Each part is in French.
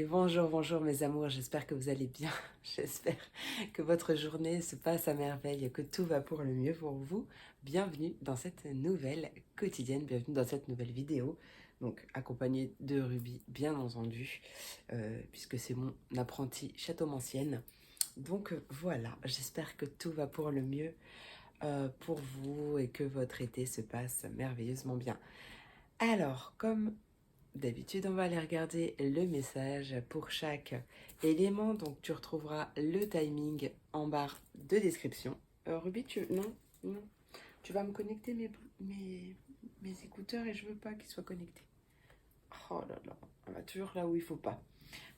Allez, bonjour, bonjour mes amours, j'espère que vous allez bien, j'espère que votre journée se passe à merveille, que tout va pour le mieux pour vous. Bienvenue dans cette nouvelle quotidienne, bienvenue dans cette nouvelle vidéo, donc accompagnée de Ruby bien entendu, puisque c'est mon apprentie châteaumancienne. Donc voilà, j'espère que tout va pour le mieux pour vous et que votre été se passe merveilleusement bien. Alors, comme d'habitude, on va aller regarder le message pour chaque élément. Donc, tu retrouveras le timing en barre de description. Ruby, non, non. Tu vas me connecter mes écouteurs et je veux pas qu'ils soient connectés. Oh là là, on va toujours là où il faut pas.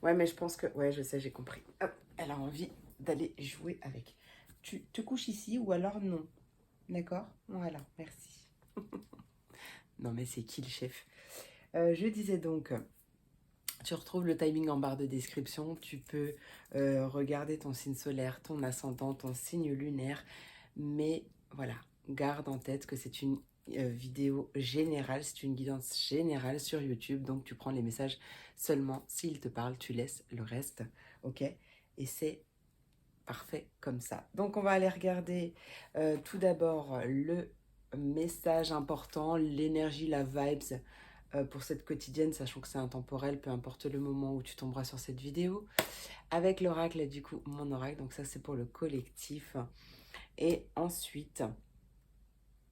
Ouais, mais je pense que... Ouais, je sais, j'ai compris. Hop, elle a envie d'aller jouer avec. Tu te couches ici ou alors non. D'accord? Voilà, merci. Non, mais c'est qui le chef? Je disais donc... Tu retrouves le timing en barre de description. Tu peux regarder ton signe solaire, ton ascendant, ton signe lunaire. Mais voilà, garde en tête que c'est une vidéo générale, c'est une guidance générale sur YouTube. Donc tu prends les messages seulement s'ils te parlent, tu laisses le reste. Ok? Et c'est parfait comme ça. Donc on va aller regarder tout d'abord le message important, l'énergie, la vibes pour cette quotidienne, sachant que c'est intemporel, peu importe le moment où tu tomberas sur cette vidéo. Avec l'oracle, du coup, mon oracle, donc ça c'est pour le collectif. Et ensuite,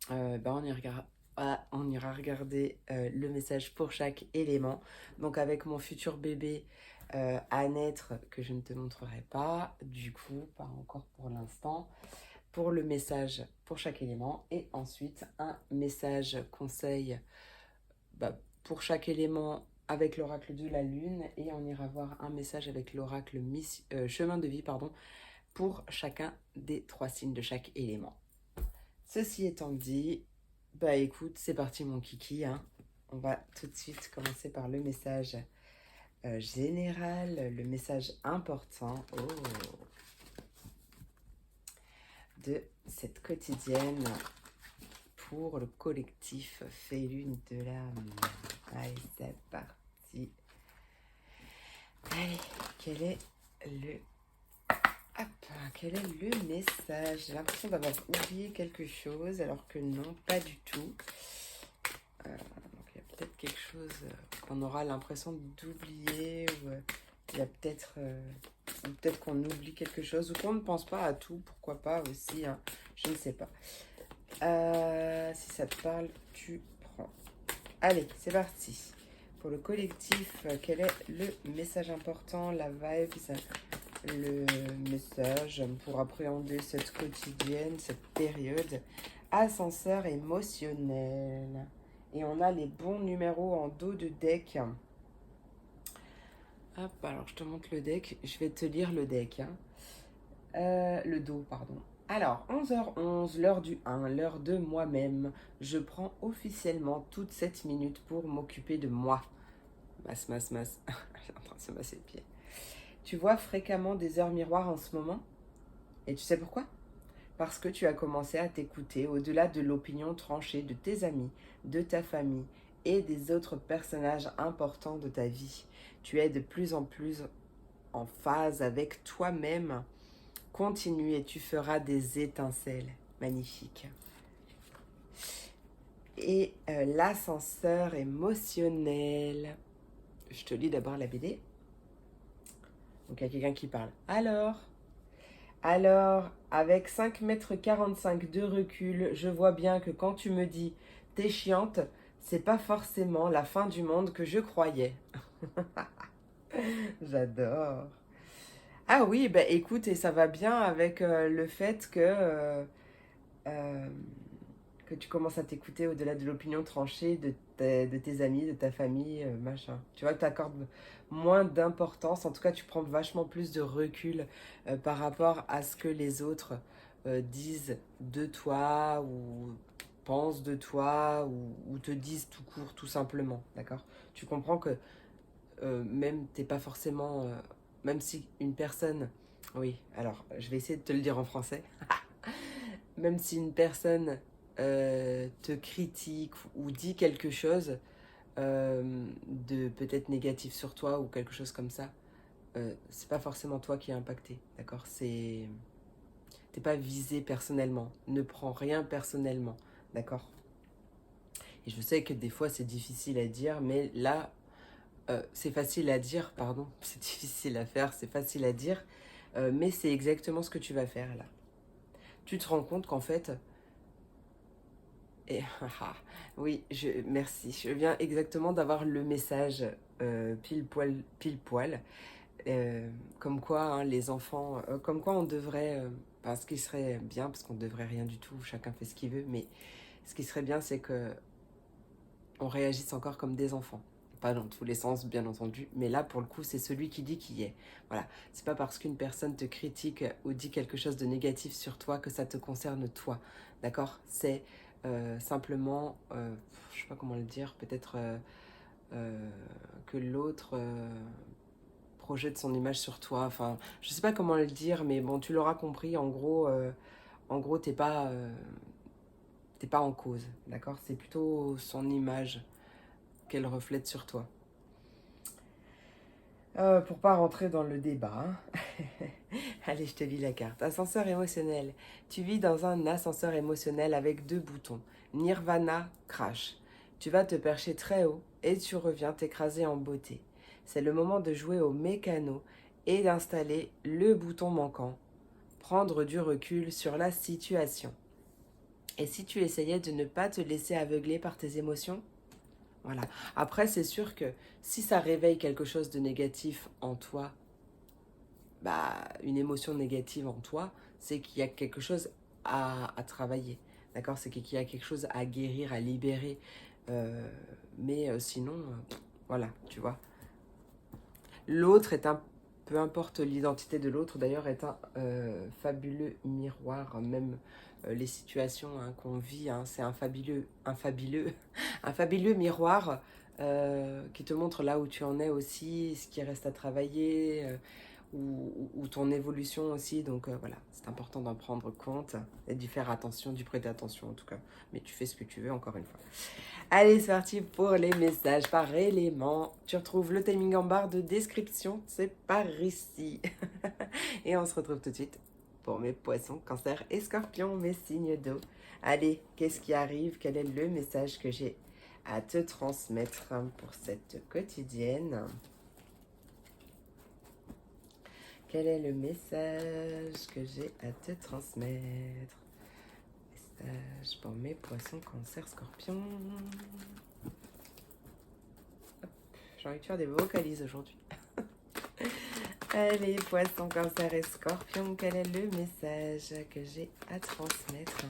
on ira regarder le message pour chaque élément. Donc avec mon futur bébé à naître, que je ne te montrerai pas, du coup, pas encore pour l'instant, pour le message pour chaque élément. Et ensuite, un message conseil pour chaque élément avec l'oracle de la lune, et on ira voir un message avec l'oracle chemin de vie, pardon, pour chacun des 3 signes de chaque élément. Ceci étant dit, bah écoute, c'est parti mon kiki, hein. On va tout de suite commencer par le message général, le message important de cette quotidienne pour le collectif Félune de l'âme. Allez, c'est parti. Allez, quel est le message? J'ai l'impression d'avoir oublié quelque chose, alors que non, pas du tout. Donc il y a peut-être quelque chose qu'on aura l'impression d'oublier, ou il y a peut-être qu'on oublie quelque chose, ou qu'on ne pense pas à tout, pourquoi pas aussi, hein, je ne sais pas. Si ça te parle, tu prends. Allez, c'est parti. Pour le collectif, quel est le message important, la vibe, le message pour appréhender cette quotidienne, cette période? Ascenseur émotionnel. Et on a les bons numéros en dos de deck. Hop, alors je te montre le deck. Je vais te lire le deck. Le dos, pardon. Alors, 11h11, l'heure du 1, l'heure de moi-même. Je prends officiellement toute cette minute pour m'occuper de moi. Masse. Je suis en train de se masser le pied. Tu vois fréquemment des heures miroirs en ce moment? Et tu sais pourquoi? Parce que tu as commencé à t'écouter au-delà de l'opinion tranchée de tes amis, de ta famille et des autres personnages importants de ta vie. Tu es de plus en plus en phase avec toi-même. Continue et tu feras des étincelles magnifiques. Et l'ascenseur émotionnel. Je te lis d'abord la BD. Donc il y a quelqu'un qui parle. Alors, avec 5,45 m de recul, je vois bien que quand tu me dis « t'es chiante », c'est pas forcément la fin du monde que je croyais. J'adore. Ah oui, bah écoute, et ça va bien avec le fait que tu commences à t'écouter au-delà de l'opinion tranchée de tes amis, de ta famille, machin. Tu vois que tu accordes moins d'importance, en tout cas tu prends vachement plus de recul par rapport à ce que les autres disent de toi, ou pensent de toi, ou te disent tout court, tout simplement, d'accord? Tu comprends que même t'es pas forcément... même si une personne... Oui, alors je vais essayer de te le dire en français. Même si une personne te critique ou dit quelque chose de peut-être négatif sur toi ou quelque chose comme ça, c'est pas forcément toi qui est impacté, d'accord? T'es pas visé personnellement. Ne prends rien personnellement, d'accord? Et je sais que des fois c'est difficile à dire, mais là, c'est facile à dire, pardon, c'est difficile à faire, c'est facile à dire, mais c'est exactement ce que tu vas faire là. Tu te rends compte qu'en fait, et, oui, merci, je viens exactement d'avoir le message pile poil, comme quoi hein, les enfants, comme quoi on devrait, ce qui serait bien, parce qu'on ne devrait rien du tout, chacun fait ce qu'il veut, mais ce qui serait bien, c'est que on réagisse encore comme des enfants. Pas dans tous les sens, bien entendu, mais là, pour le coup, c'est celui qui dit qui est. Voilà. C'est pas parce qu'une personne te critique ou dit quelque chose de négatif sur toi que ça te concerne toi. D'accord? C'est simplement, je sais pas comment le dire, peut-être que l'autre projette son image sur toi. Enfin, je sais pas comment le dire, mais bon, tu l'auras compris. En gros, t'es pas en cause. D'accord? C'est plutôt son image qu'elle reflète sur toi. Pour pas rentrer dans le débat, hein. Allez, je te lis la carte. Ascenseur émotionnel. Tu vis dans un ascenseur émotionnel avec 2 boutons. Nirvana, crash. Tu vas te percher très haut et tu reviens t'écraser en beauté. C'est le moment de jouer au mécano et d'installer le bouton manquant. Prendre du recul sur la situation. Et si tu essayais de ne pas te laisser aveugler par tes émotions? Voilà. Après, c'est sûr que si ça réveille quelque chose de négatif en toi, une émotion négative en toi, c'est qu'il y a quelque chose à travailler. D'accord? C'est qu'il y a quelque chose à guérir, à libérer. Mais sinon, voilà, tu vois. L'autre est un, peu importe l'identité de l'autre, d'ailleurs, est un fabuleux miroir, même les situations hein, qu'on vit, hein, c'est un fabuleux miroir qui te montre là où tu en es aussi, ce qui reste à travailler, ou ton évolution aussi. Donc voilà, c'est important d'en prendre compte et d'y faire attention, d'y prêter attention en tout cas. Mais tu fais ce que tu veux, encore une fois. Allez, c'est parti pour les messages par élément. Tu retrouves le timing en barre de description, c'est par ici. Et on se retrouve tout de suite pour mes poissons, cancer et scorpions, mes signes d'eau. Allez, qu'est-ce qui arrive? Quel est le message que j'ai à te transmettre pour cette quotidienne? Quel est le message que j'ai à te transmettre? Message pour mes poissons, cancer, scorpions. J'ai envie de faire des vocalises aujourd'hui. Allez, poissons, cancer et scorpions, quel est le message que j'ai à transmettre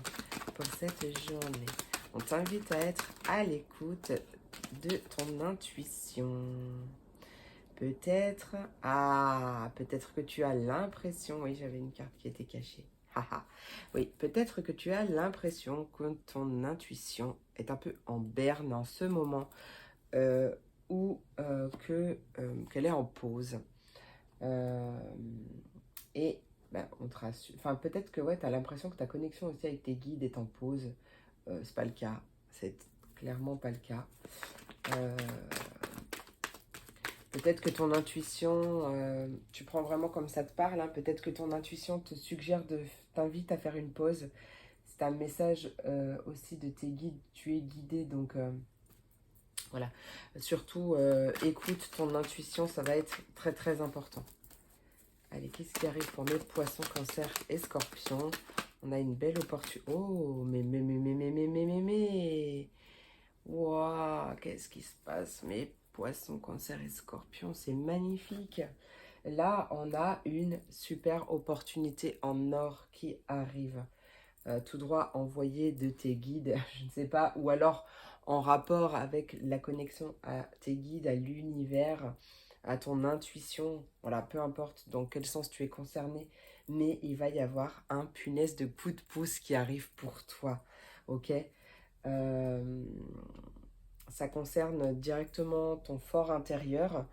pour cette journée? On t'invite à être à l'écoute de ton intuition. Peut-être, peut-être que tu as l'impression, oui, j'avais une carte qui était cachée. Oui, peut-être que tu as l'impression que ton intuition est un peu en berne en ce moment ou qu'elle est en pause. Et on te rassure. Enfin, peut-être que ouais, tu as l'impression que ta connexion aussi avec tes guides est en pause. C'est pas le cas. C'est clairement pas le cas. Peut-être que ton intuition, tu prends vraiment comme ça te parle, hein, peut-être que ton intuition te suggère, t'invite à faire une pause. C'est un message aussi de tes guides, tu es guidé, donc voilà. Surtout, écoute ton intuition, ça va être très très important. Allez, qu'est-ce qui arrive pour mes poissons, cancer et scorpions? On a une belle opportunité. Oh, mais. Waouh, qu'est-ce qui se passe? Mes poissons, cancer et scorpions, c'est magnifique. Là, on a une super opportunité en or qui arrive. Tout droit envoyé de tes guides, je ne sais pas, ou alors en rapport avec la connexion à tes guides, à l'univers, à ton intuition, voilà, peu importe dans quel sens tu es concerné, mais il va y avoir un punaise de coup de pouce qui arrive pour toi, ok? Euh, Ça concerne directement ton fort intérieur,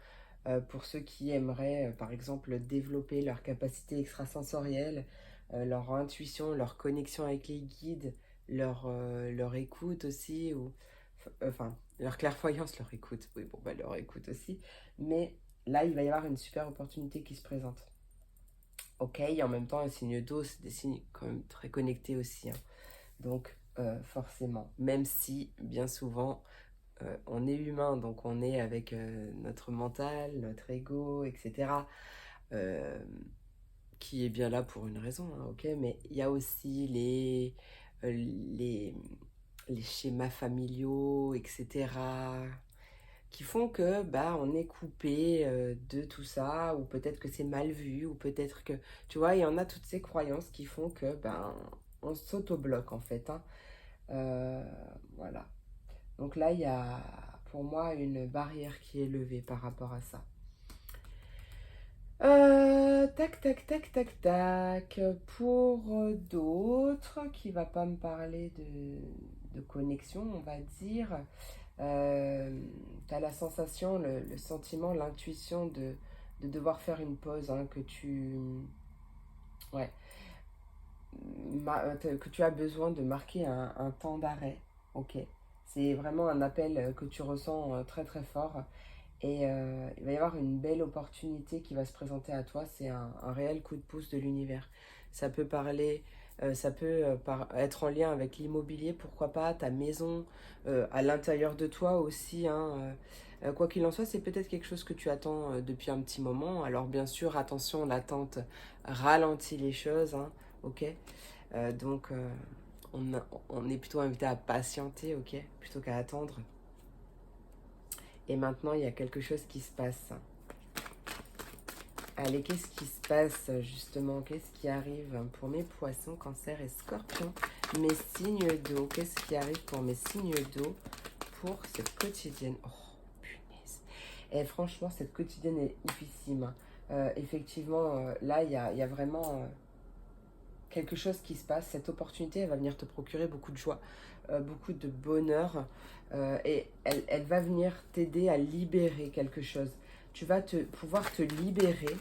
pour ceux qui aimeraient, par exemple, développer leur capacité extrasensorielle, leur intuition, leur connexion avec les guides, leur écoute aussi, ou enfin, leur clairvoyance, leur écoute, oui, bon, leur écoute aussi, mais là, il va y avoir une super opportunité qui se présente. Ok, et en même temps, un signe d'eau, c'est des signes quand même très connectés aussi, hein. Donc, forcément, même si, bien souvent, on est humain, donc on est avec notre mental, notre ego, etc., euh, qui est bien là pour une raison, hein, ok, mais il y a aussi euh, les, les schémas familiaux, etc., qui font que bah on est coupé de tout ça, ou peut-être que c'est mal vu, ou peut-être que, tu vois, il y en a toutes ces croyances qui font que ben on s'auto-bloque en fait, hein. Euh, voilà. Donc là, il y a pour moi une barrière qui est levée par rapport à ça. Tac, tac, tac, tac, tac. Pour d'autres, qui va pas me parler de connexion, on va dire, tu as la sensation, le sentiment, l'intuition de devoir faire une pause, hein, que tu... Ouais, que tu as besoin de marquer un temps d'arrêt. Ok. C'est vraiment un appel que tu ressens très très fort. Et il va y avoir une belle opportunité qui va se présenter à toi. C'est un réel coup de pouce de l'univers. Ça peut parler, ça peut être en lien avec l'immobilier, pourquoi pas, ta maison, à l'intérieur de toi aussi, hein. Quoi qu'il en soit, c'est peut-être quelque chose que tu attends depuis un petit moment. Alors bien sûr, attention, l'attente ralentit les choses, hein, ok. Donc on est plutôt invité à patienter, ok, plutôt qu'à attendre. Et maintenant, il y a quelque chose qui se passe. Allez, qu'est-ce qui se passe justement? Qu'est-ce qui arrive pour mes poissons, cancer et scorpions? Mes signes d'eau, qu'est-ce qui arrive pour mes signes d'eau pour cette quotidienne? Oh, punaise. Et franchement, cette quotidienne est oufissime. Effectivement, là, il y a vraiment quelque chose qui se passe. Cette opportunité, elle va venir te procurer beaucoup de joie, beaucoup de bonheur, et elle va venir t'aider à libérer quelque chose. Tu vas pouvoir te libérer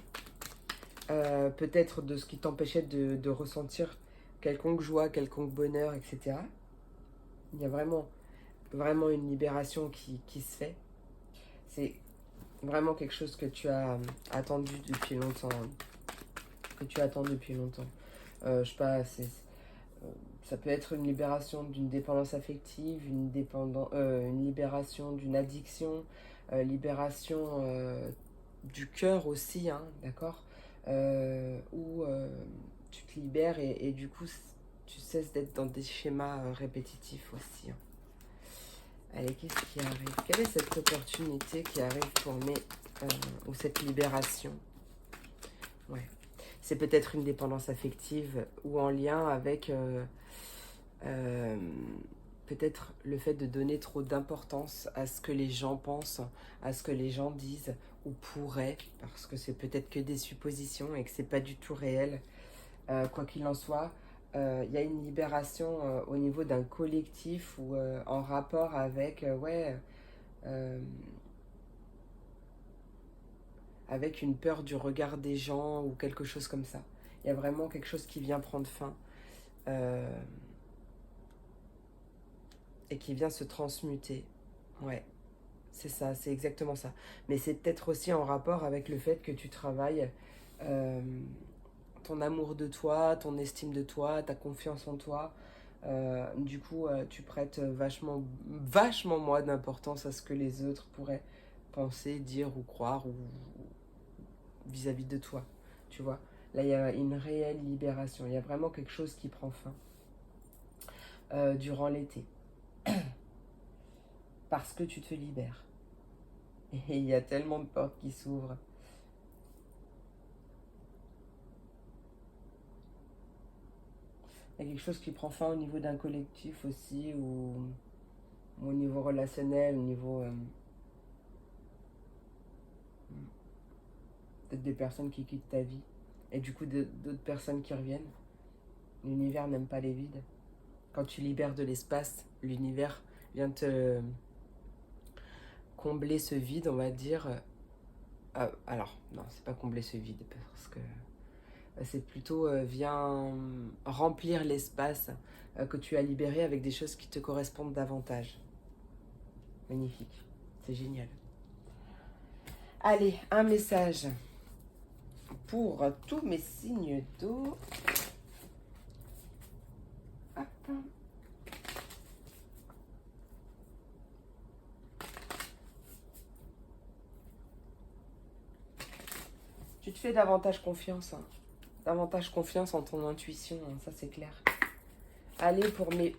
peut-être de ce qui t'empêchait de ressentir quelconque joie, quelconque bonheur, etc. Il y a vraiment, vraiment une libération qui se fait. C'est vraiment quelque chose que tu as attendu depuis longtemps, hein, que tu attends depuis longtemps. Je sais pas, ça peut être une libération d'une dépendance affective, une libération d'une addiction, libération du cœur aussi, hein, d'accord, où tu te libères et du coup tu cesses d'être dans des schémas répétitifs aussi, hein. Allez, qu'est-ce qui arrive? Quelle est cette opportunité qui arrive pour mes... ou cette libération? Ouais. C'est peut-être une dépendance affective ou en lien avec euh, peut-être le fait de donner trop d'importance à ce que les gens pensent, à ce que les gens disent ou pourraient, parce que c'est peut-être que des suppositions et que c'est pas du tout réel. Quoi qu'il en soit, il y a une libération au niveau d'un collectif ou en rapport avec, euh, avec une peur du regard des gens ou quelque chose comme ça. Il y a vraiment quelque chose qui vient prendre fin. Euh, et qui vient se transmuter. Ouais, c'est ça, c'est exactement ça. Mais c'est peut-être aussi en rapport avec le fait que tu travailles euh, ton amour de toi, ton estime de toi, ta confiance en toi. Du coup, tu prêtes vachement, vachement moins d'importance à ce que les autres pourraient penser, dire ou croire ou vis-à-vis de toi. Tu vois, là, il y a une réelle libération. Il y a vraiment quelque chose qui prend fin durant l'été. Parce que tu te libères. Et il y a tellement de portes qui s'ouvrent. Il y a quelque chose qui prend fin au niveau d'un collectif aussi, ou au niveau relationnel, au niveau peut-être des personnes qui quittent ta vie. Et du coup, d'autres personnes qui reviennent. L'univers n'aime pas les vides. Quand tu libères de l'espace, l'univers vient te combler ce vide, on va dire. Alors, non, c'est pas combler ce vide, parce que c'est plutôt vient remplir l'espace que tu as libéré avec des choses qui te correspondent davantage. Magnifique, c'est génial. Allez, un message pour tous mes signes d'eau. Hop. Tu te fais davantage confiance, hein. Davantage confiance en ton intuition, hein, ça c'est clair. Allez, pour mes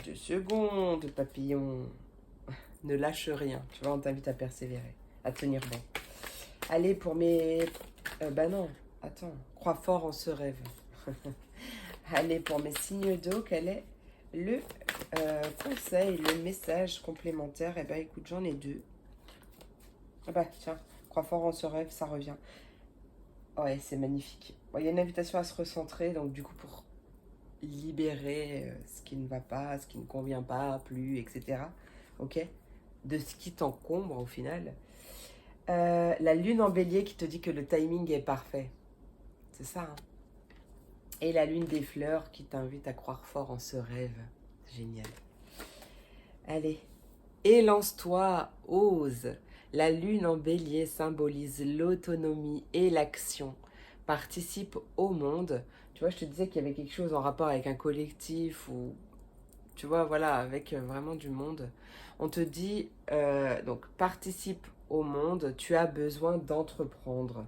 2 secondes, papillon. Ne lâche rien, tu vois, on t'invite à persévérer, à tenir bon. Allez, pour mes... bah non, attends, crois fort en ce rêve. Allez, pour mes signes d'eau, quel est le conseil, le message complémentaire? Eh ben écoute, j'en ai 2. Ah bah tiens, crois fort en ce rêve, ça revient. Ouais, c'est magnifique. Bon, il y a une invitation à se recentrer, donc du coup pour libérer ce qui ne va pas, ce qui ne convient pas, plus, etc. Ok? De ce qui t'encombre au final. La lune en bélier qui te dit que le timing est parfait. C'est ça, hein? Et la lune des fleurs qui t'invite à croire fort en ce rêve. Génial. Allez, élance-toi, ose. La lune en bélier symbolise l'autonomie et l'action. Participe au monde. Tu vois, je te disais qu'il y avait quelque chose en rapport avec un collectif ou, tu vois, voilà, avec vraiment du monde. On te dit, donc, participe au monde, tu as besoin d'entreprendre.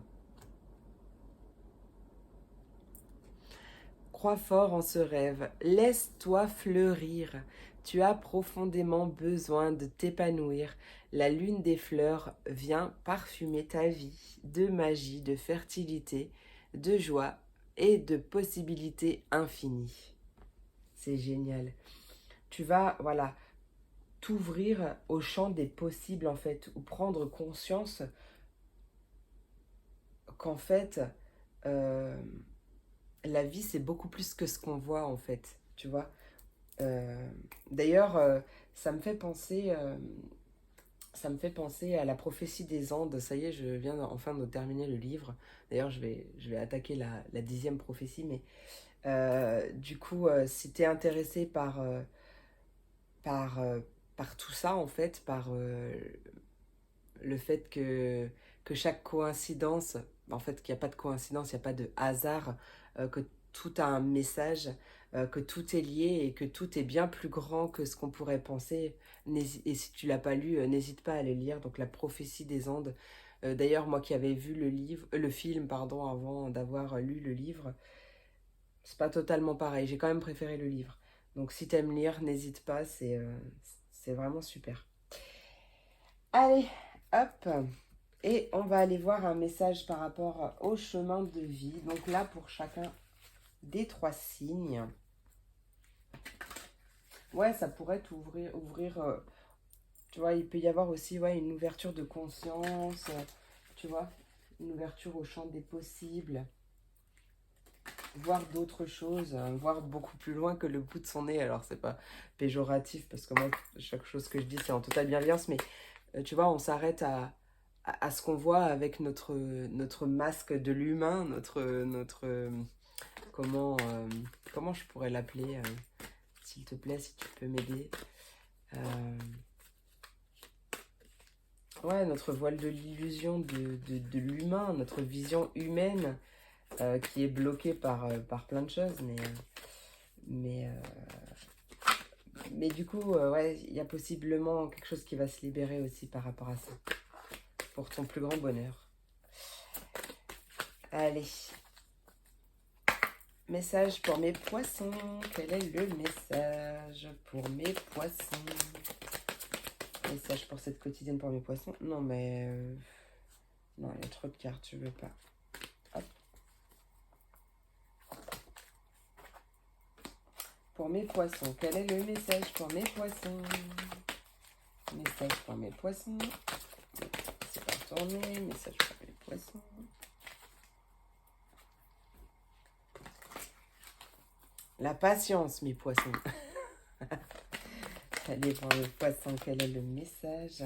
Crois fort en ce rêve, laisse-toi fleurir. Tu as profondément besoin de t'épanouir. La lune des fleurs vient parfumer ta vie de magie, de fertilité, de joie et de possibilités infinies. C'est génial. Tu vas, voilà, t'ouvrir au champ des possibles en fait, ou prendre conscience qu'en fait, euh, la vie c'est beaucoup plus que ce qu'on voit en fait, tu vois. Euh, D'ailleurs, ça me fait penser, ça me fait penser à la prophétie des Andes. Ça y est, je viens enfin de terminer le livre. D'ailleurs, je vais attaquer la 10e prophétie. Mais du coup, si tu es intéressé par, euh, par tout ça, en fait, par le fait que chaque coïncidence, en fait, qu'il n'y a pas de coïncidence, il n'y a pas de hasard, que tout a un message, que tout est lié et que tout est bien plus grand que ce qu'on pourrait penser. Et si tu l'as pas lu, n'hésite pas à le lire. Donc, La prophétie des Andes. D'ailleurs, moi qui avais vu le film, pardon, avant d'avoir lu le livre, c'est pas totalement pareil. J'ai quand même préféré le livre. Donc, si t'aimes lire, n'hésite pas, c'est vraiment super. Allez, hop. Et on va aller voir un message par rapport au chemin de vie. Donc là, pour chacun des 3 signes. Ouais, ça pourrait ouvrir tu vois, il peut y avoir aussi ouais, une ouverture de conscience, tu vois, une ouverture au champ des possibles, voir d'autres choses, voir beaucoup plus loin que le bout de son nez. Alors, c'est pas péjoratif, parce que moi, chaque chose que je dis, c'est en totale bienveillance, mais tu vois, on s'arrête à ce qu'on voit avec notre masque de l'humain, comment, comment je pourrais l'appeler, s'il te plaît, si tu peux m'aider. Ouais, notre voile de l'illusion de l'humain, notre vision humaine qui est bloquée par plein de choses, mais, mais du coup, ouais, il y a possiblement quelque chose qui va se libérer aussi par rapport à ça, pour ton plus grand bonheur. Allez, message pour mes poissons. Quel est le message pour mes poissons? Message pour cette quotidienne pour mes poissons. Non, mais... non, il y a trop de cartes, je veux pas. Hop. Pour mes poissons, quel est le message pour mes poissons? Message pour mes poissons. C'est pas tourné. Message pour mes poissons. La patience, mes poissons. Allez, pour mes poissons, quel est le message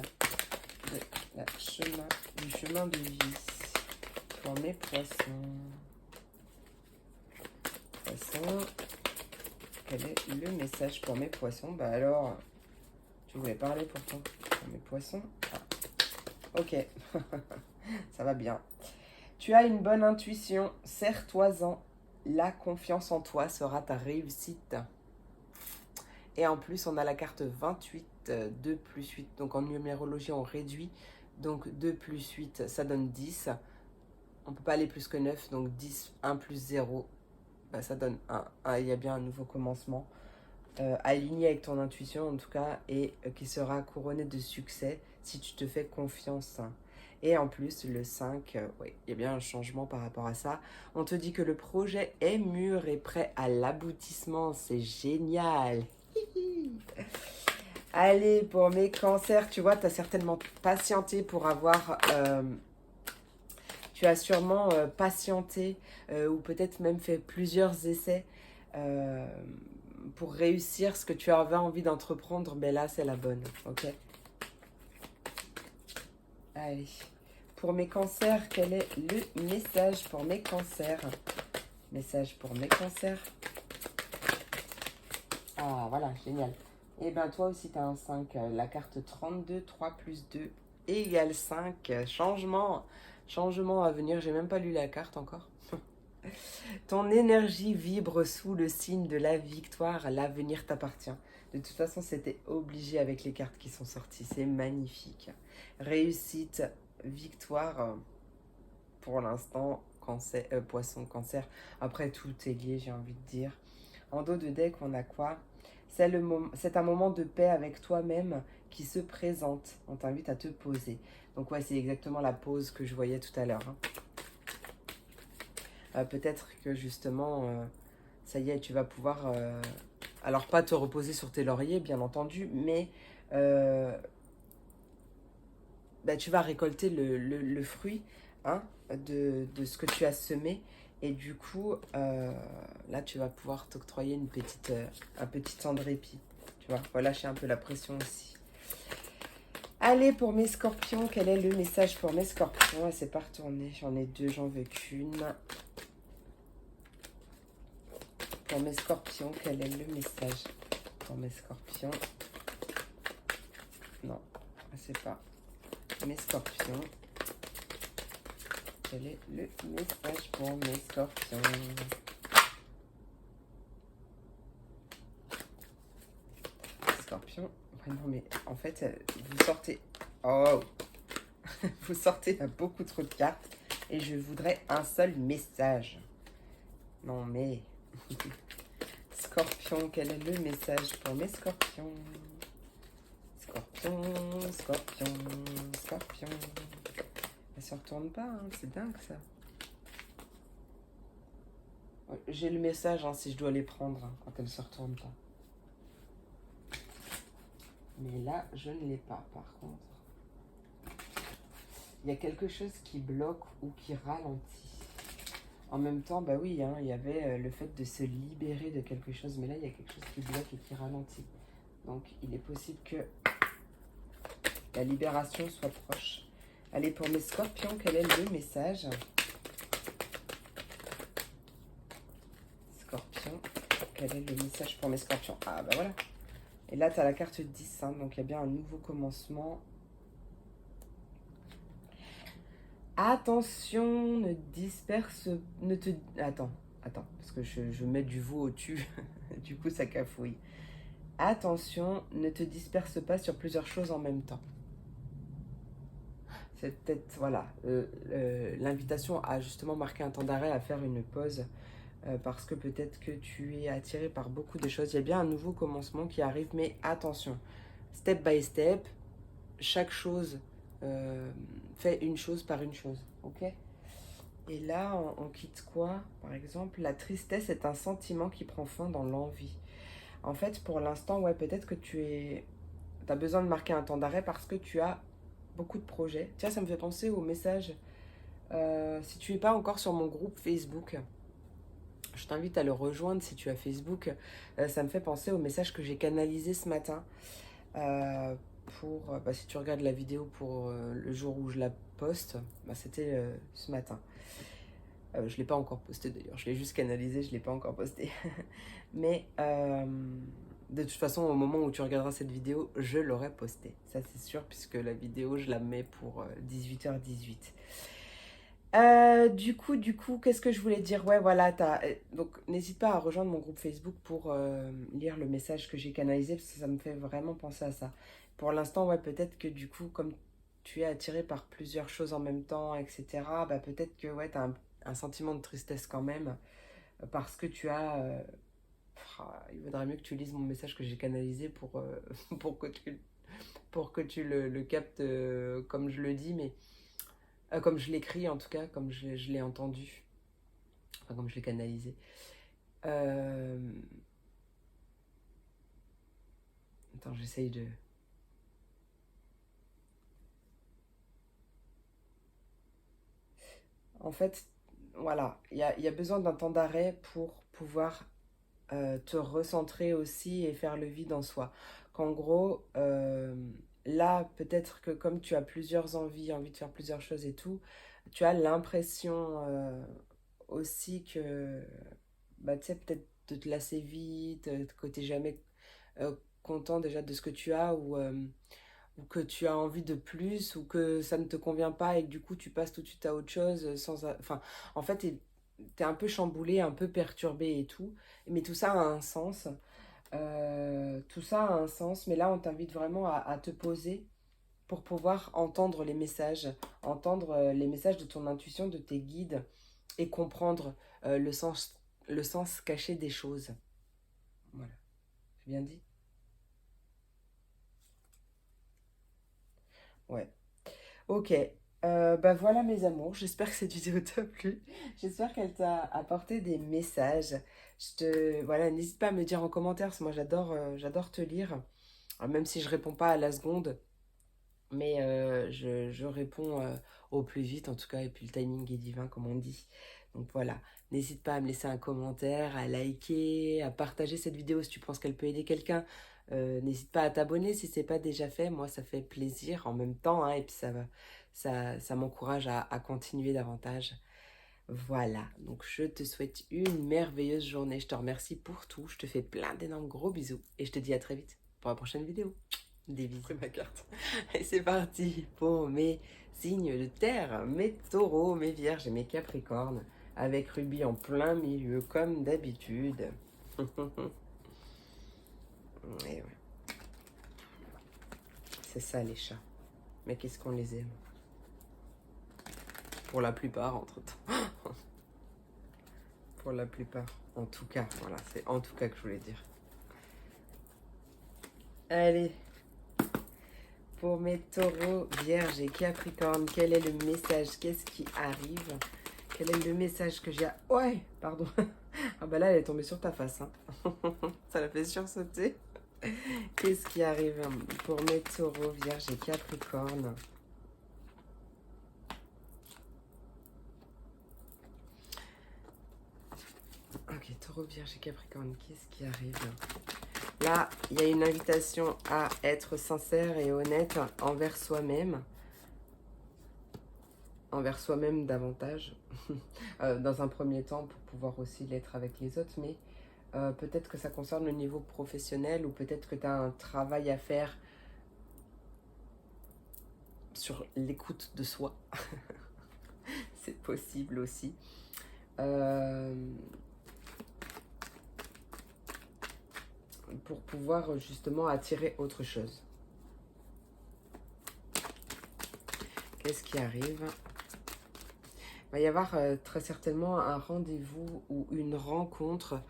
du chemin de vie pour mes poissons? Poissons, quel est le message pour mes poissons? Bah alors, tu voulais parler pourtant pour mes poissons. Ah. Ok, ça va bien. Tu as une bonne intuition, serre-toi-en. La confiance en toi sera ta réussite. Et en plus, on a la carte 28, 2 plus 8. Donc en numérologie, on réduit. Donc 2 plus 8, ça donne 10. On ne peut pas aller plus que 9. Donc 10, 1 plus 0, bah, ça donne 1. Il y a bien un nouveau commencement. Aligné avec ton intuition en tout cas. Et qui sera couronné de succès si tu te fais confiance. Et en plus, le 5, oui, il y a bien un changement par rapport à ça. On te dit que le projet est mûr et prêt à l'aboutissement. C'est génial. Allez, pour mes cancers, tu vois, tu as certainement patienté pour avoir... tu as sûrement patienté ou peut-être même fait plusieurs essais euh, pour réussir ce que tu avais envie d'entreprendre. Mais là, c'est la bonne, ok? Allez. Pour mes cancers, quel est le message pour mes cancers? Message pour mes cancers. Ah, voilà, génial. Et bien, toi aussi, tu as un 5. La carte 32, 3 plus 2 égale 5. Changement. Changement à venir. J'ai même pas lu la carte encore. Ton énergie vibre sous le signe de la victoire. L'avenir t'appartient. De toute façon, c'était obligé avec les cartes qui sont sorties. C'est magnifique. Réussite, victoire. Pour l'instant, cancer, poisson, cancer. Après, tout est lié, j'ai envie de dire. En dos de deck, on a quoi? C'est un moment de paix avec toi-même qui se présente. On t'invite à te poser. Donc ouais, c'est exactement la pause que je voyais tout à l'heure. Peut-être que justement, ça y est, tu vas pouvoir... alors pas te reposer sur tes lauriers, bien entendu, mais bah, tu vas récolter le fruit hein, de ce que tu as semé. Et du coup, là, tu vas pouvoir t'octroyer un petit temps de répit. Tu vois, relâcher un peu la pression aussi. Allez, pour mes scorpions, quel est le message pour mes scorpions? C'est pas retourné, j'en ai 2, j'en veux qu'une. Pour mes scorpions, quel est le message pour mes scorpions? Non, c'est pas. Mes scorpions. Quel est le message pour mes scorpions? Scorpion. Ouais, non, mais en fait, vous sortez... Oh vous sortez beaucoup trop de cartes. Et je voudrais un seul message. Non, mais... Scorpion, quel est le message pour mes scorpions? Scorpion, scorpion, scorpion. Elle se retourne pas, hein, c'est dingue ça. J'ai le message hein, si je dois les prendre hein, quand elle se retourne pas. Mais là, je ne l'ai pas par contre. Il y a quelque chose qui bloque ou qui ralentit. En même temps, bah oui, hein, il y avait le fait de se libérer de quelque chose. Mais là, il y a quelque chose qui bloque et qui ralentit. Donc, il est possible que la libération soit proche. Allez, pour mes scorpions, quel est le message? Scorpion, quel est le message pour mes scorpions? Ah, bah voilà. Et là, tu as la carte 10, hein, donc il y a bien un nouveau commencement. Attention, ne disperse... Attends, parce que je mets du veau au-dessus. Du coup, ça cafouille. Attention, ne te disperse pas sur plusieurs choses en même temps. C'est peut-être, voilà, l'invitation à justement marquer un temps d'arrêt, à faire une pause, parce que peut-être que tu es attiré par beaucoup de choses. Il y a bien un nouveau commencement qui arrive, mais attention, step by step, chaque chose fait une chose par une chose, ok? Et là, on quitte quoi? Par exemple, la tristesse est un sentiment qui prend fin dans l'envie. En fait, pour l'instant, ouais, peut-être que as besoin de marquer un temps d'arrêt parce que tu as beaucoup de projets. Tiens, ça me fait penser au message. Si tu n'es pas encore sur mon groupe Facebook, je t'invite à le rejoindre si tu as Facebook. Ça me fait penser au message que j'ai canalisé ce matin. Si tu regardes la vidéo pour le jour où je la poste, c'était ce matin. Je ne l'ai pas encore posté d'ailleurs, je l'ai juste canalisé, je ne l'ai pas encore posté. Mais De toute façon, au moment où tu regarderas cette vidéo, je l'aurai postée. Ça, c'est sûr, puisque la vidéo, je la mets pour 18h18. Du coup, qu'est-ce que je voulais dire? Ouais, voilà, donc n'hésite pas à rejoindre mon groupe Facebook pour lire le message que j'ai canalisé, parce que ça me fait vraiment penser à ça. Pour l'instant, ouais, peut-être que du coup, comme tu es attiré par plusieurs choses en même temps, etc., bah peut-être que ouais, tu as un sentiment de tristesse quand même, parce que tu as... il vaudrait mieux que tu lises mon message que j'ai canalisé pour, pour pour que tu le captes comme je le dis, mais comme je l'écris en tout cas, comme je l'ai entendu, enfin comme je l'ai canalisé. Euh... Attends, j'essaye de... En fait, voilà, il y a besoin d'un temps d'arrêt pour pouvoir te recentrer aussi et faire le vide en soi. Qu'en gros, là, peut-être que comme tu as plusieurs envies de faire plusieurs choses et tout, tu as l'impression aussi que, bah, tu sais, peut-être de te lasser vite, que tu n'es jamais content déjà de ce que tu as ou que tu as envie de plus ou que ça ne te convient pas et que du coup tu passes tout de suite à autre chose Enfin, en fait, t'es un peu chamboulé, un peu perturbé et tout. Mais tout ça a un sens. Tout ça a un sens, mais là on t'invite vraiment à te poser pour pouvoir entendre entendre les messages de ton intuition, de tes guides et comprendre le sens caché des choses. Voilà, j'ai bien dit? Ouais. Ok, bah voilà mes amours, j'espère que cette vidéo t'a plu, j'espère qu'elle t'a apporté des messages. Voilà, n'hésite pas à me dire en commentaire, parce que moi j'adore te lire. Même si je réponds pas à la seconde, mais je réponds au plus vite en tout cas, et puis le timing est divin comme on dit. Donc voilà, n'hésite pas à me laisser un commentaire, à liker, à partager cette vidéo si tu penses qu'elle peut aider quelqu'un. N'hésite pas à t'abonner si c'est pas déjà fait, moi ça fait plaisir en même temps, hein, et puis ça m'encourage à continuer davantage. Voilà, donc je te souhaite une merveilleuse journée, je te remercie pour tout, je te fais plein d'énormes gros bisous, et je te dis à très vite pour la prochaine vidéo. Des bisous. J'ai pris ma carte. Et c'est parti pour mes signes de terre, mes taureaux, mes vierges et mes capricornes, avec Ruby en plein milieu, comme d'habitude. Et ouais, c'est ça les chats. Mais qu'est-ce qu'on les aime? Pour la plupart, entre-temps. Pour la plupart. En tout cas, voilà, c'est en tout cas que je voulais dire. Allez, pour mes taureaux, vierges et capricornes, quel est le message? Qu'est-ce qui arrive? Quel est le message que j'ai... Ouais, pardon. Ah bah là, elle est tombée sur ta face. Hein. Ça l'a fait sursauter. Qu'est-ce qui arrive pour mes taureaux, vierges et capricornes? Ok, taureau, vierge et capricorne, qu'est-ce qui arrive? Là, il y a une invitation à être sincère et honnête envers soi-même. Envers soi-même davantage. Dans un premier temps, pour pouvoir aussi l'être avec les autres, mais peut-être que ça concerne le niveau professionnel ou peut-être que tu as un travail à faire sur l'écoute de soi. C'est possible aussi. Pour pouvoir justement attirer autre chose. Qu'est-ce qui arrive? Il va y avoir très certainement un rendez-vous ou une rencontre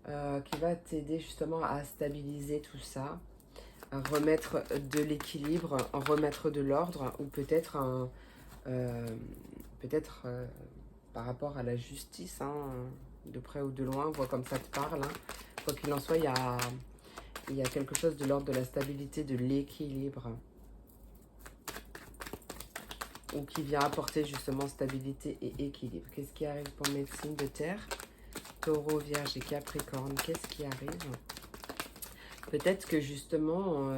qui va t'aider justement à stabiliser tout ça, à remettre de l'équilibre, à remettre de l'ordre, ou peut-être par rapport à la justice, hein, de près ou de loin, vois comme ça te parle. Hein. Quoi qu'il en soit, il y a quelque chose de l'ordre de la stabilité, de l'équilibre, ou qui vient apporter justement stabilité et équilibre. Qu'est-ce qui arrive pour mes signes de terre? Taureau, Vierge et Capricorne, qu'est-ce qui arrive? Peut-être que justement,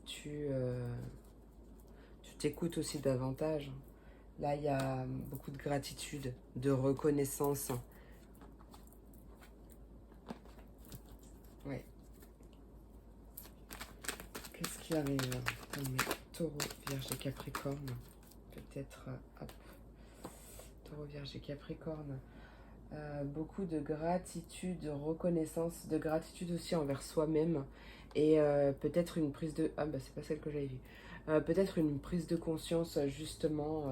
tu t'écoutes aussi davantage. Là, il y a beaucoup de gratitude, de reconnaissance. Ouais. qui arrive pour mes taureaux, vierge et capricorne. Peut-être, hop, taureau, vierge et capricorne. Beaucoup de gratitude, de reconnaissance, de gratitude aussi envers soi-même. Et peut-être une prise de... Ah bah c'est pas celle que j'avais vue. Peut-être une prise de conscience justement,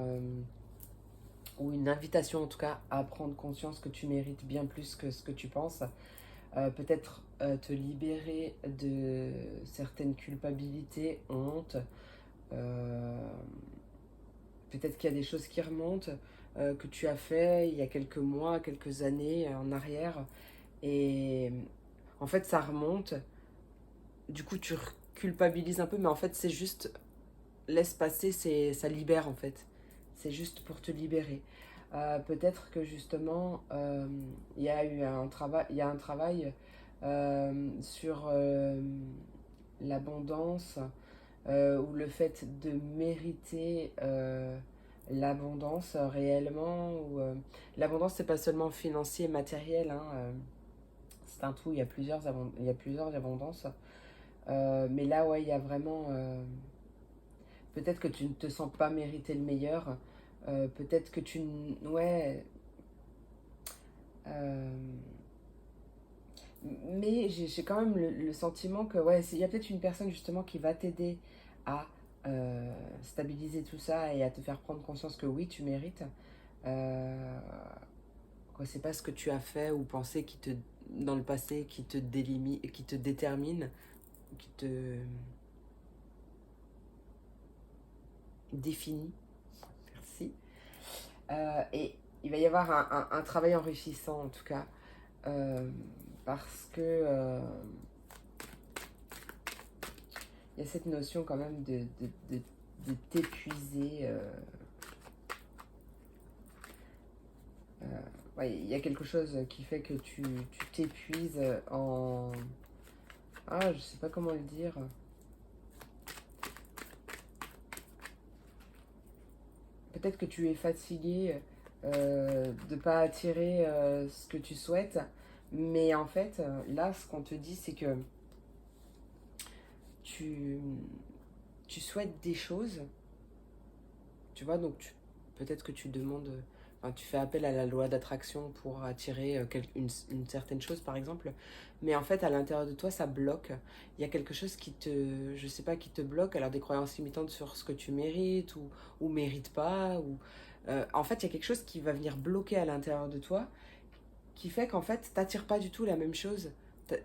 ou une invitation en tout cas à prendre conscience que tu mérites bien plus que ce que tu penses. Peut-être te libérer de certaines culpabilités, honte. Euh, Peut-être qu'il y a des choses qui remontent, que tu as fait il y a quelques mois, quelques années en arrière. Et en fait, ça remonte. Du coup, tu culpabilises un peu, mais en fait, c'est juste, laisse passer, ça libère en fait. C'est juste pour te libérer. Peut-être que justement, il y a eu un travail, il y a un travail sur l'abondance, ou le fait de mériter l'abondance réellement. Ou, l'abondance, c'est pas seulement financier, matériel, hein, c'est un tout, il y a plusieurs abondances. Mais là, ouais, il y a vraiment... peut-être que tu ne te sens pas mériter le meilleur. Peut-être que tu... Ouais... euh, mais j'ai quand même le sentiment que, ouais, il y a peut-être une personne justement qui va t'aider à stabiliser tout ça et à te faire prendre conscience que oui, tu mérites. Euh, Quoi, c'est pas ce que tu as fait ou pensé dans le passé qui te délimite, qui te détermine, qui te définit. Merci. Et il va y avoir un travail enrichissant en tout cas, euh, parce que il y a cette notion quand même de t'épuiser. Euh, ouais, il y a quelque chose qui fait que tu t'épuises en... Ah, je sais pas comment le dire. Peut-être que tu es fatigué de pas attirer ce que tu souhaites. Mais en fait, là, ce qu'on te dit, c'est que tu, tu souhaites des choses, tu vois, donc peut-être que tu demandes, enfin, tu fais appel à la loi d'attraction pour attirer une certaine chose, par exemple, mais en fait, à l'intérieur de toi, ça bloque. Il y a quelque chose qui te, je sais pas, qui te bloque, alors des croyances limitantes sur ce que tu mérites ou mérites pas, ou... en fait, il y a quelque chose qui va venir bloquer à l'intérieur de toi, qui fait qu'en fait, t'attires pas du tout la même chose.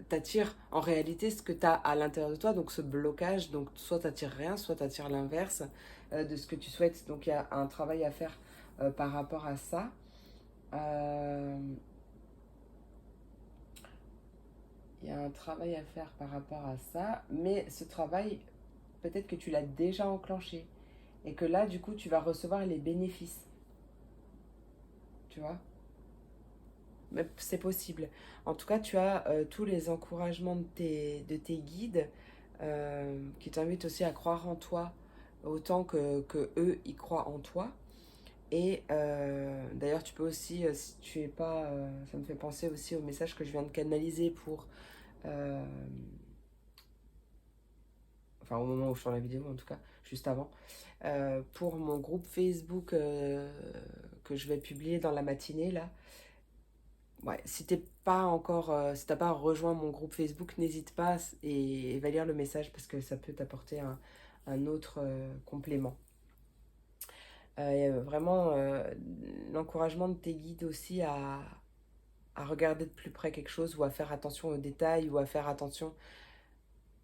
T'attires en réalité ce que tu as à l'intérieur de toi, donc ce blocage, donc soit t'attires rien, soit t'attires l'inverse de ce que tu souhaites. Donc il y a un travail à faire par rapport à ça. Euh, Il y a un travail à faire par rapport à ça, mais ce travail, peut-être que tu l'as déjà enclenché et que là, du coup, tu vas recevoir les bénéfices, tu vois. Mais c'est possible. En tout cas, tu as tous les encouragements de tes guides qui t'invitent aussi à croire en toi autant que eux y croient en toi. Et d'ailleurs, tu peux aussi, si tu es pas, ça me fait penser aussi au message que je viens de canaliser pour, euh, enfin au moment où je fais la vidéo en tout cas, juste avant, pour mon groupe Facebook que je vais publier dans la matinée là. Ouais, si t'es pas encore, si t'as pas rejoint mon groupe Facebook, n'hésite pas et va lire le message parce que ça peut t'apporter un autre complément. Vraiment, l'encouragement de tes guides aussi à regarder de plus près quelque chose ou à faire attention aux détails ou à faire attention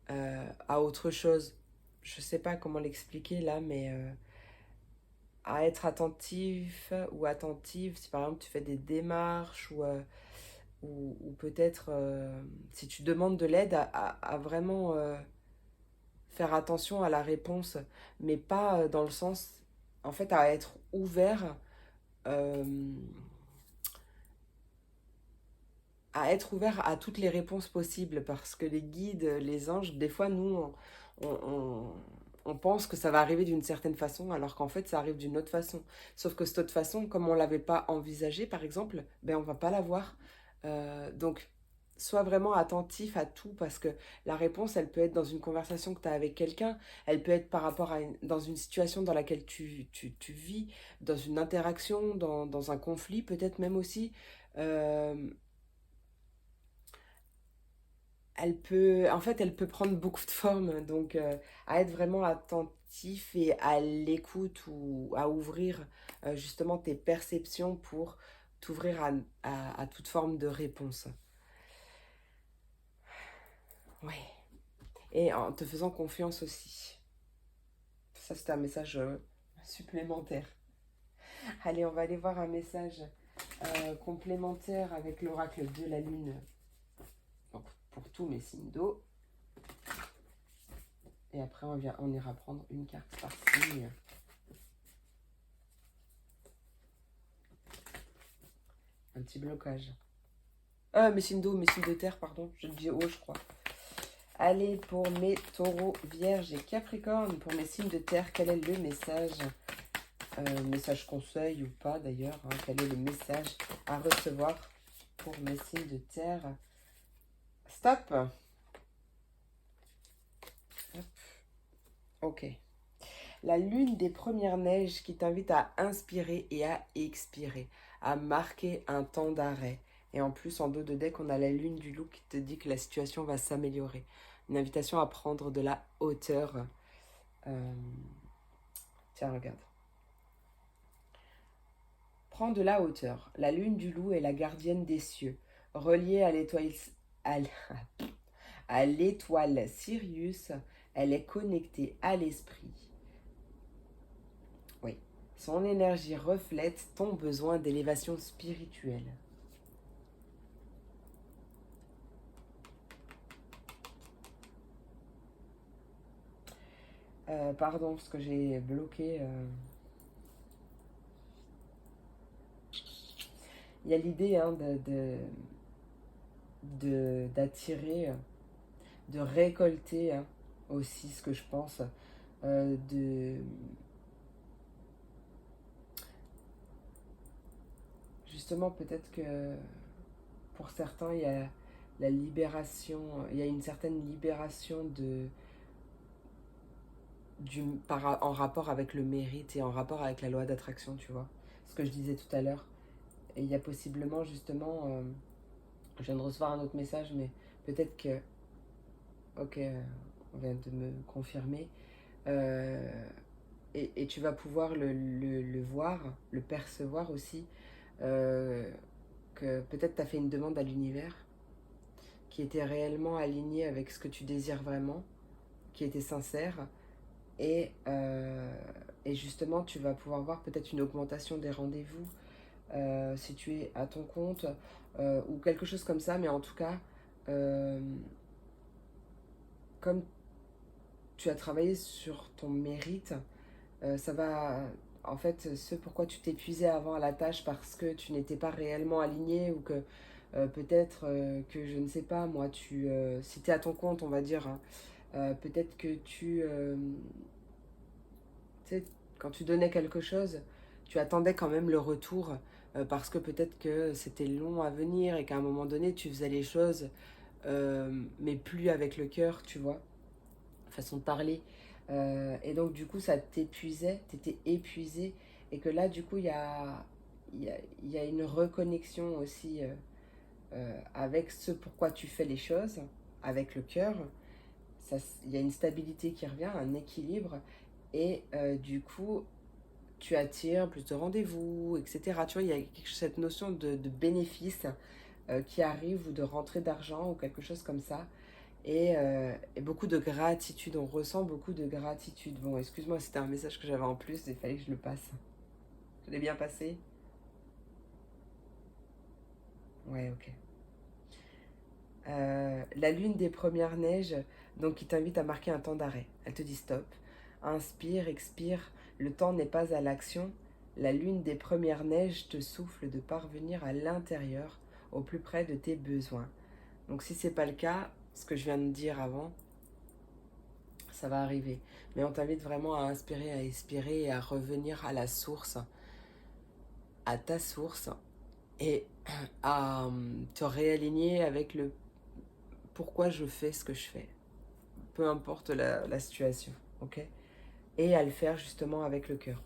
à autre chose. Je sais pas comment l'expliquer là, mais à être attentif ou attentive si par exemple tu fais des démarches ou peut-être si tu demandes de l'aide à vraiment faire attention à la réponse, mais pas dans le sens, en fait, à être ouvert, euh, à être ouvert à toutes les réponses possibles, parce que les guides, les anges, des fois, nous, on pense que ça va arriver d'une certaine façon, alors qu'en fait, ça arrive d'une autre façon. Sauf que cette autre façon, comme on ne l'avait pas envisagée, par exemple, ben, on va pas l'avoir. Donc, sois vraiment attentif à tout parce que la réponse, elle peut être dans une conversation que tu as avec quelqu'un, elle peut être par rapport à dans une situation dans laquelle tu vis, dans une interaction, dans un conflit peut-être même aussi. Euh, en fait, elle peut prendre beaucoup de formes, donc à être vraiment attentif et à l'écoute ou à ouvrir justement tes perceptions pour t'ouvrir à toute forme de réponse. Ouais. Et en te faisant confiance aussi. Ça, c'est un message supplémentaire. Allez, on va aller voir un message complémentaire avec l'oracle de la lune. Donc, pour tous mes signes d'eau. Et après, on ira prendre une carte par signe. Un petit blocage. Mes signes d'eau, mes signes de terre, pardon. Je dis eau, je crois. Allez, pour mes taureaux, vierges et capricornes, pour mes signes de terre, quel est le message message conseil ou pas d'ailleurs, hein, quel est le message à recevoir pour mes signes de terre? Stop. Hop. Ok. La lune des premières neiges qui t'invite à inspirer et à expirer, à marquer un temps d'arrêt. Et en plus, en dos de deck, on a la lune du loup qui te dit que la situation va s'améliorer. Une invitation à prendre de la hauteur. Euh, Tiens, regarde. Prends de la hauteur. La lune du loup est la gardienne des cieux. Reliée à à l'étoile Sirius, elle est connectée à l'esprit. Oui. Son énergie reflète ton besoin d'élévation spirituelle. Pardon, parce que j'ai bloqué. Il y a l'idée hein, d'attirer, de récolter hein, aussi ce que je pense. De Justement, peut-être que pour certains, il y a la libération, il y a une certaine libération en rapport avec le mérite et en rapport avec la loi d'attraction, tu vois. Ce que je disais tout à l'heure. Et il y a possiblement, justement, je viens de recevoir un autre message, mais peut-être que, ok, on vient de me confirmer, euh, et tu vas pouvoir le voir, le percevoir aussi, euh, que peut-être tu as fait une demande à l'univers qui était réellement alignée avec ce que tu désires vraiment, qui était sincère, et, euh, et justement tu vas pouvoir voir peut-être une augmentation des rendez-vous si tu es à ton compte ou quelque chose comme ça, mais en tout cas, euh, comme tu as travaillé sur ton mérite, ça va, en fait, ce pourquoi tu t'épuisais avant à la tâche parce que tu n'étais pas réellement aligné ou que peut-être que, je ne sais pas, moi, si tu es à ton compte, on va dire, hein, peut-être que tu sais, quand tu donnais quelque chose, tu attendais quand même le retour parce que peut-être que c'était long à venir et qu'à un moment donné, tu faisais les choses, mais plus avec le cœur, tu vois, façon de parler. Et donc, du coup, ça t'épuisait, t'étais épuisé. Et que là, du coup, il y a une reconnexion aussi avec ce pourquoi tu fais les choses, avec le cœur. Il y a une stabilité qui revient, un équilibre. Et du coup, tu attires plus de rendez-vous, etc. Tu vois, il y a cette notion de bénéfice qui arrive ou de rentrée d'argent ou quelque chose comme ça. Et beaucoup de gratitude, on ressent beaucoup de gratitude. Bon, excuse-moi, c'était un message que j'avais en plus, il fallait que je le passe. Je l'ai bien passé? Ouais, ok. La lune des premières neiges, donc qui t'invite à marquer un temps d'arrêt. Elle te dit stop, inspire, expire, le temps n'est pas à l'action. La lune des premières neiges te souffle de parvenir à l'intérieur, au plus près de tes besoins. Donc si c'est pas le cas, ce que je viens de dire avant, ça va arriver. Mais on t'invite vraiment à inspirer, à expirer et à revenir à la source, à ta source, et à te réaligner avec pourquoi je fais ce que je fais. Peu importe la situation, ok? Et à le faire justement avec le cœur.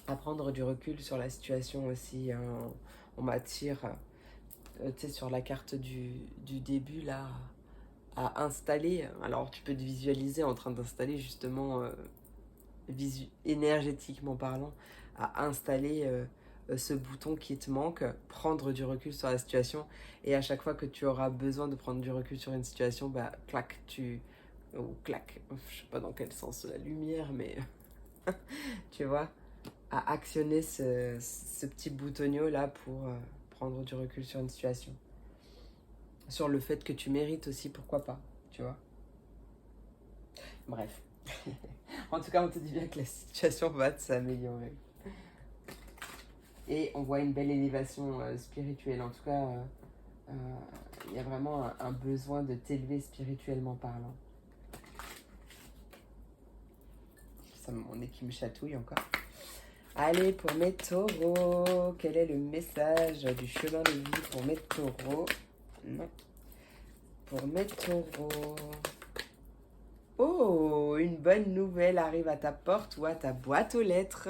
À prendre du recul sur la situation aussi. Hein. On m'attire, tu sais, sur la carte du début, là, à installer. Alors, tu peux te visualiser en train d'installer justement, énergétiquement parlant, à installer ce bouton qui te manque, prendre du recul sur la situation. Et à chaque fois que tu auras besoin de prendre du recul sur une situation, bah, clac, ou clac, je sais pas dans quel sens la lumière, mais tu vois, à actionner ce petit boutonio là pour prendre du recul sur une situation. Sur le fait que tu mérites aussi, pourquoi pas, tu vois. Bref. En tout cas, on te dit bien que la situation va s'améliorer. Et on voit une belle élévation spirituelle. En tout cas, il y a vraiment un besoin de t'élever spirituellement parlant. Ça, mon nez qui me chatouille encore. Allez, pour mes taureaux, quel est le message du chemin de vie pour mes taureaux? Non. Pour mes taureaux. Oh, une bonne nouvelle arrive à ta porte ou à ta boîte aux lettres.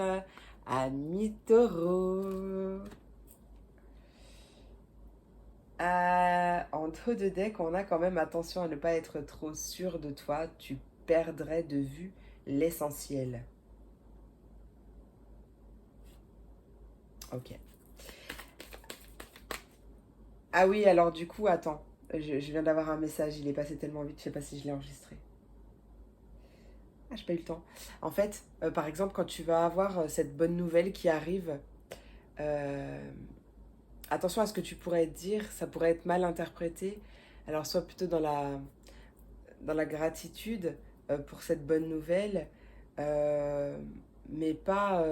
Ami taureau. En dos de deck, on a quand même attention à ne pas être trop sûr de toi. Tu perdrais de vue l'essentiel. Ok. Ah oui, alors du coup, attends. Je viens d'avoir un message, il est passé tellement vite, je sais pas si je l'ai enregistré. Ah, j'ai pas eu le temps. En fait, par exemple, quand tu vas avoir cette bonne nouvelle qui arrive, euh, attention à ce que tu pourrais dire, ça pourrait être mal interprété. Alors, sois plutôt dans la gratitude pour cette bonne nouvelle, euh, mais pas...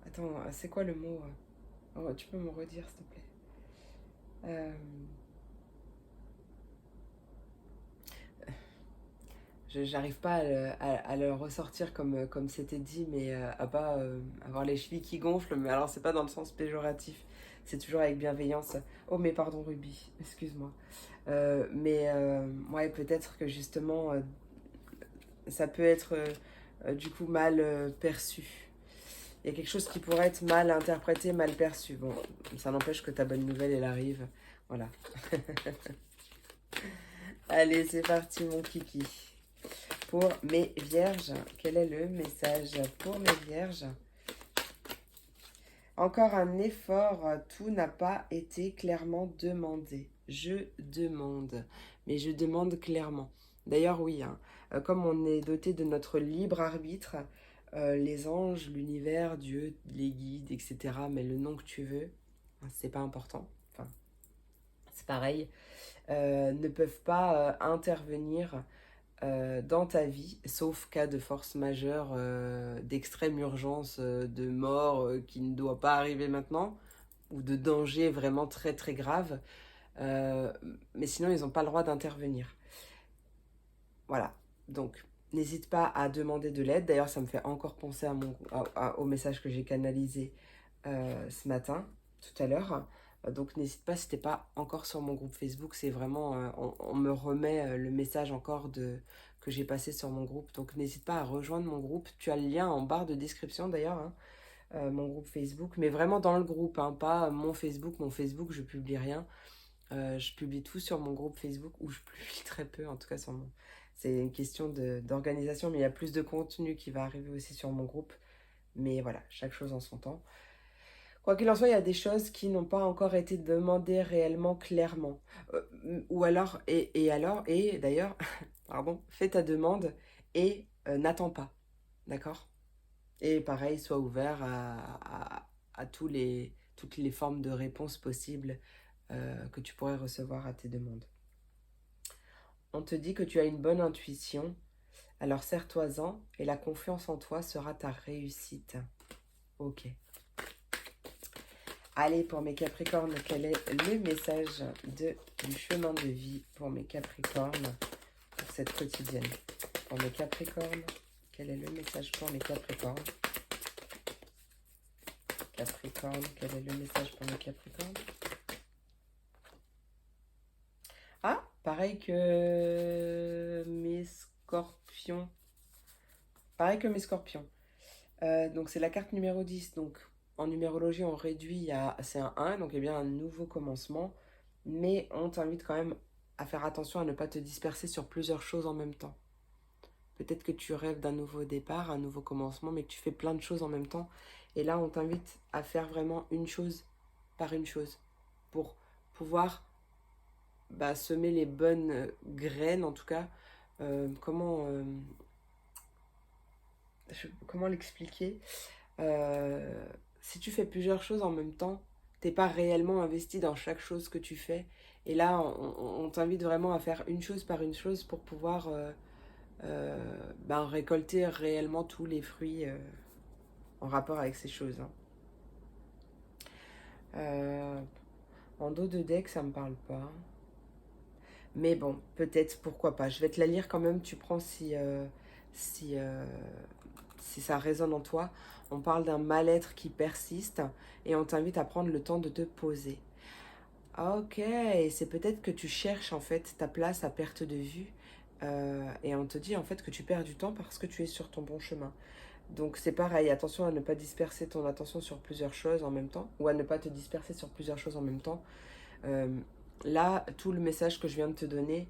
Attends, c'est quoi le mot? Oh, tu peux me redire, s'il te plaît? Euh, J'arrive pas à le ressortir comme c'était dit, mais à pas avoir les chevilles qui gonflent. Mais alors, c'est pas dans le sens péjoratif, c'est toujours avec bienveillance. Oh, mais pardon, Ruby, excuse-moi. Ouais, peut-être que justement, ça peut être du coup mal perçu. Il y a quelque chose qui pourrait être mal interprété, mal perçu. Bon, ça n'empêche que ta bonne nouvelle, elle arrive. Voilà. Allez, c'est parti, mon kiki. Pour mes vierges, quel est le message pour mes vierges? Encore un effort, tout n'a pas été clairement demandé. Je demande, mais je demande clairement. D'ailleurs, oui, hein, comme on est doté de notre libre arbitre, les anges, l'univers, Dieu, les guides, etc., mais le nom que tu veux, hein, c'est pas important. Enfin, c'est pareil, ne peuvent pas intervenir dans ta vie, sauf cas de force majeure, d'extrême urgence, de mort qui ne doit pas arriver maintenant, ou de danger vraiment très très grave. Euh, mais sinon, ils n'ont pas le droit d'intervenir. Voilà. Donc, n'hésite pas à demander de l'aide. D'ailleurs, ça me fait encore penser au message que j'ai canalisé ce matin, tout à l'heure. Donc, n'hésite pas, si t'es pas encore sur mon groupe Facebook, c'est vraiment, on me remet le message encore que j'ai passé sur mon groupe. Donc, n'hésite pas à rejoindre mon groupe. Tu as le lien en barre de description d'ailleurs, hein, mon groupe Facebook, mais vraiment dans le groupe, hein, pas mon Facebook. Mon Facebook, je publie rien. Je publie tout sur mon groupe Facebook, où je publie très peu, en tout cas sur mon... C'est une question d'organisation, mais il y a plus de contenu qui va arriver aussi sur mon groupe. Mais voilà, chaque chose en son temps. Quoi qu'il en soit, il y a des choses qui n'ont pas encore été demandées réellement clairement. Ou alors, et d'ailleurs, pardon, fais ta demande et n'attends pas. D'accord? Et pareil, sois ouvert à toutes les formes de réponses possibles que tu pourrais recevoir à tes demandes. On te dit que tu as une bonne intuition, alors serre-toi-en et la confiance en toi sera ta réussite. Ok. Allez, pour mes Capricornes, quel est le message du chemin de vie pour mes Capricornes pour cette quotidienne? Pour mes Capricornes, quel est le message pour mes Capricornes? Capricorne, quel est le message pour mes Capricornes? pareil que mes scorpions. Pareil que mes scorpions. Donc c'est la carte numéro 10. Donc en numérologie, on réduit à... C'est un 1, donc il y a bien un nouveau commencement. Mais on t'invite quand même à faire attention à ne pas te disperser sur plusieurs choses en même temps. Peut-être que tu rêves d'un nouveau départ, un nouveau commencement, mais que tu fais plein de choses en même temps. Et là, on t'invite à faire vraiment une chose par une chose pour pouvoir semer les bonnes graines, en tout cas. Comment l'expliquer? Si tu fais plusieurs choses en même temps, t'es pas réellement investi dans chaque chose que tu fais. Et là, on t'invite vraiment à faire une chose par une chose pour pouvoir récolter réellement tous les fruits en rapport avec ces choses. Hein. En dos de deck, ça me parle pas. Mais bon, peut-être, pourquoi pas. Je vais te la lire quand même, tu prends si, si ça résonne en toi. On parle d'un mal-être qui persiste et on t'invite à prendre le temps de te poser. Ok, c'est peut-être que tu cherches en fait ta place à perte de vue et on te dit en fait que tu perds du temps parce que tu es sur ton bon chemin. Donc c'est pareil, attention à ne pas disperser ton attention sur plusieurs choses en même temps ou à ne pas te disperser sur plusieurs choses en même temps. Euh, Là, tout le message que je viens de te donner,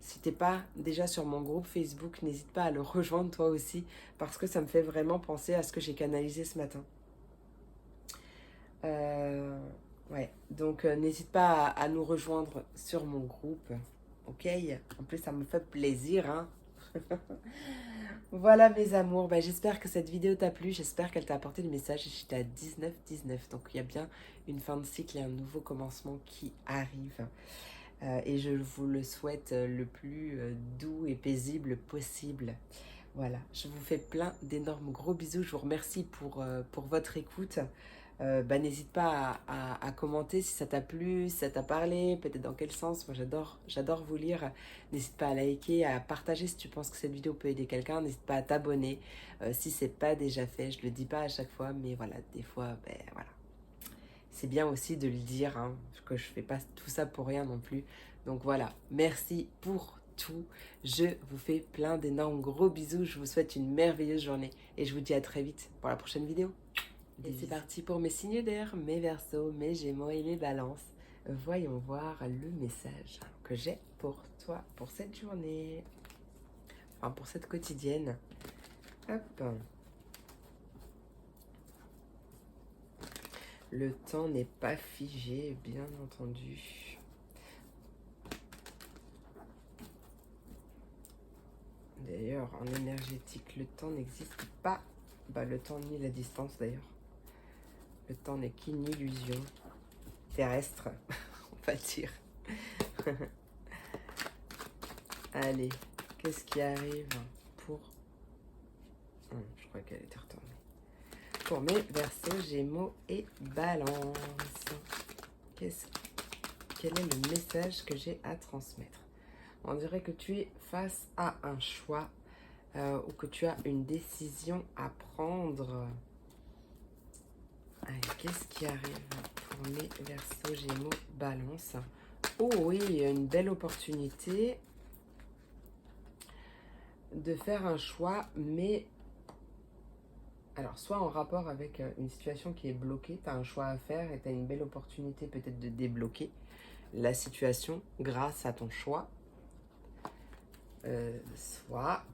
si t'es pas déjà sur mon groupe Facebook, n'hésite pas à le rejoindre toi aussi parce que ça me fait vraiment penser à ce que j'ai canalisé ce matin. Ouais, donc n'hésite pas à nous rejoindre sur mon groupe, ok? En plus, ça me fait plaisir, hein? Voilà mes amours, j'espère que cette vidéo t'a plu, j'espère qu'elle t'a apporté le message. J'étais à 19-19, donc il y a bien une fin de cycle et un nouveau commencement qui arrive. Et je vous le souhaite le plus doux et paisible possible. Voilà, je vous fais plein d'énormes gros bisous, je vous remercie pour votre écoute. N'hésite pas à commenter si ça t'a plu, si ça t'a parlé, peut-être dans quel sens. Moi j'adore vous lire. N'hésite pas à liker, à partager si tu penses que cette vidéo peut aider quelqu'un. N'hésite pas à t'abonner si c'est pas déjà fait. Je le dis pas à chaque fois, mais voilà, des fois, voilà. C'est bien aussi de le dire, hein, que je fais pas tout ça pour rien non plus. Donc voilà, merci pour tout. Je vous fais plein d'énormes gros bisous. Je vous souhaite une merveilleuse journée et je vous dis à très vite pour la prochaine vidéo. Et c'est parti pour mes signes d'air, mes Verseaux, mes Gémeaux et mes Balances. Voyons voir le message que j'ai pour toi, pour cette journée. Enfin, pour cette quotidienne. Hop. Le temps n'est pas figé, bien entendu. D'ailleurs, en énergétique, le temps n'existe pas. Le temps ni la distance d'ailleurs. Le temps n'est qu'une illusion terrestre, on va dire. Allez, qu'est-ce qui arrive pour... je crois qu'elle était retournée. Pour mes Verseaux, Gémeaux et Balance. Quel est le message que j'ai à transmettre? On dirait que tu es face à un choix ou que tu as une décision à prendre. Allez, qu'est-ce qui arrive pour mes Verseaux, Gémeaux, Balance? Oh oui, il y a une belle opportunité de faire un choix, mais alors soit en rapport avec une situation qui est bloquée, tu as un choix à faire et tu as une belle opportunité peut-être de débloquer la situation grâce à ton choix, soit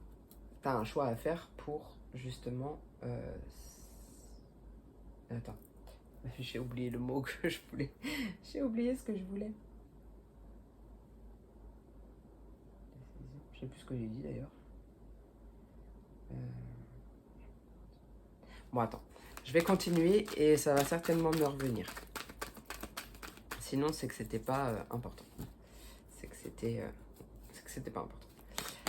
tu as un choix à faire pour justement... Attends, j'ai oublié le mot que je voulais. J'ai oublié ce que je voulais. Je sais plus ce que j'ai dit d'ailleurs. Bon, attends. Je vais continuer et ça va certainement me revenir. Sinon, c'est que c'était pas important. C'est que c'était pas important.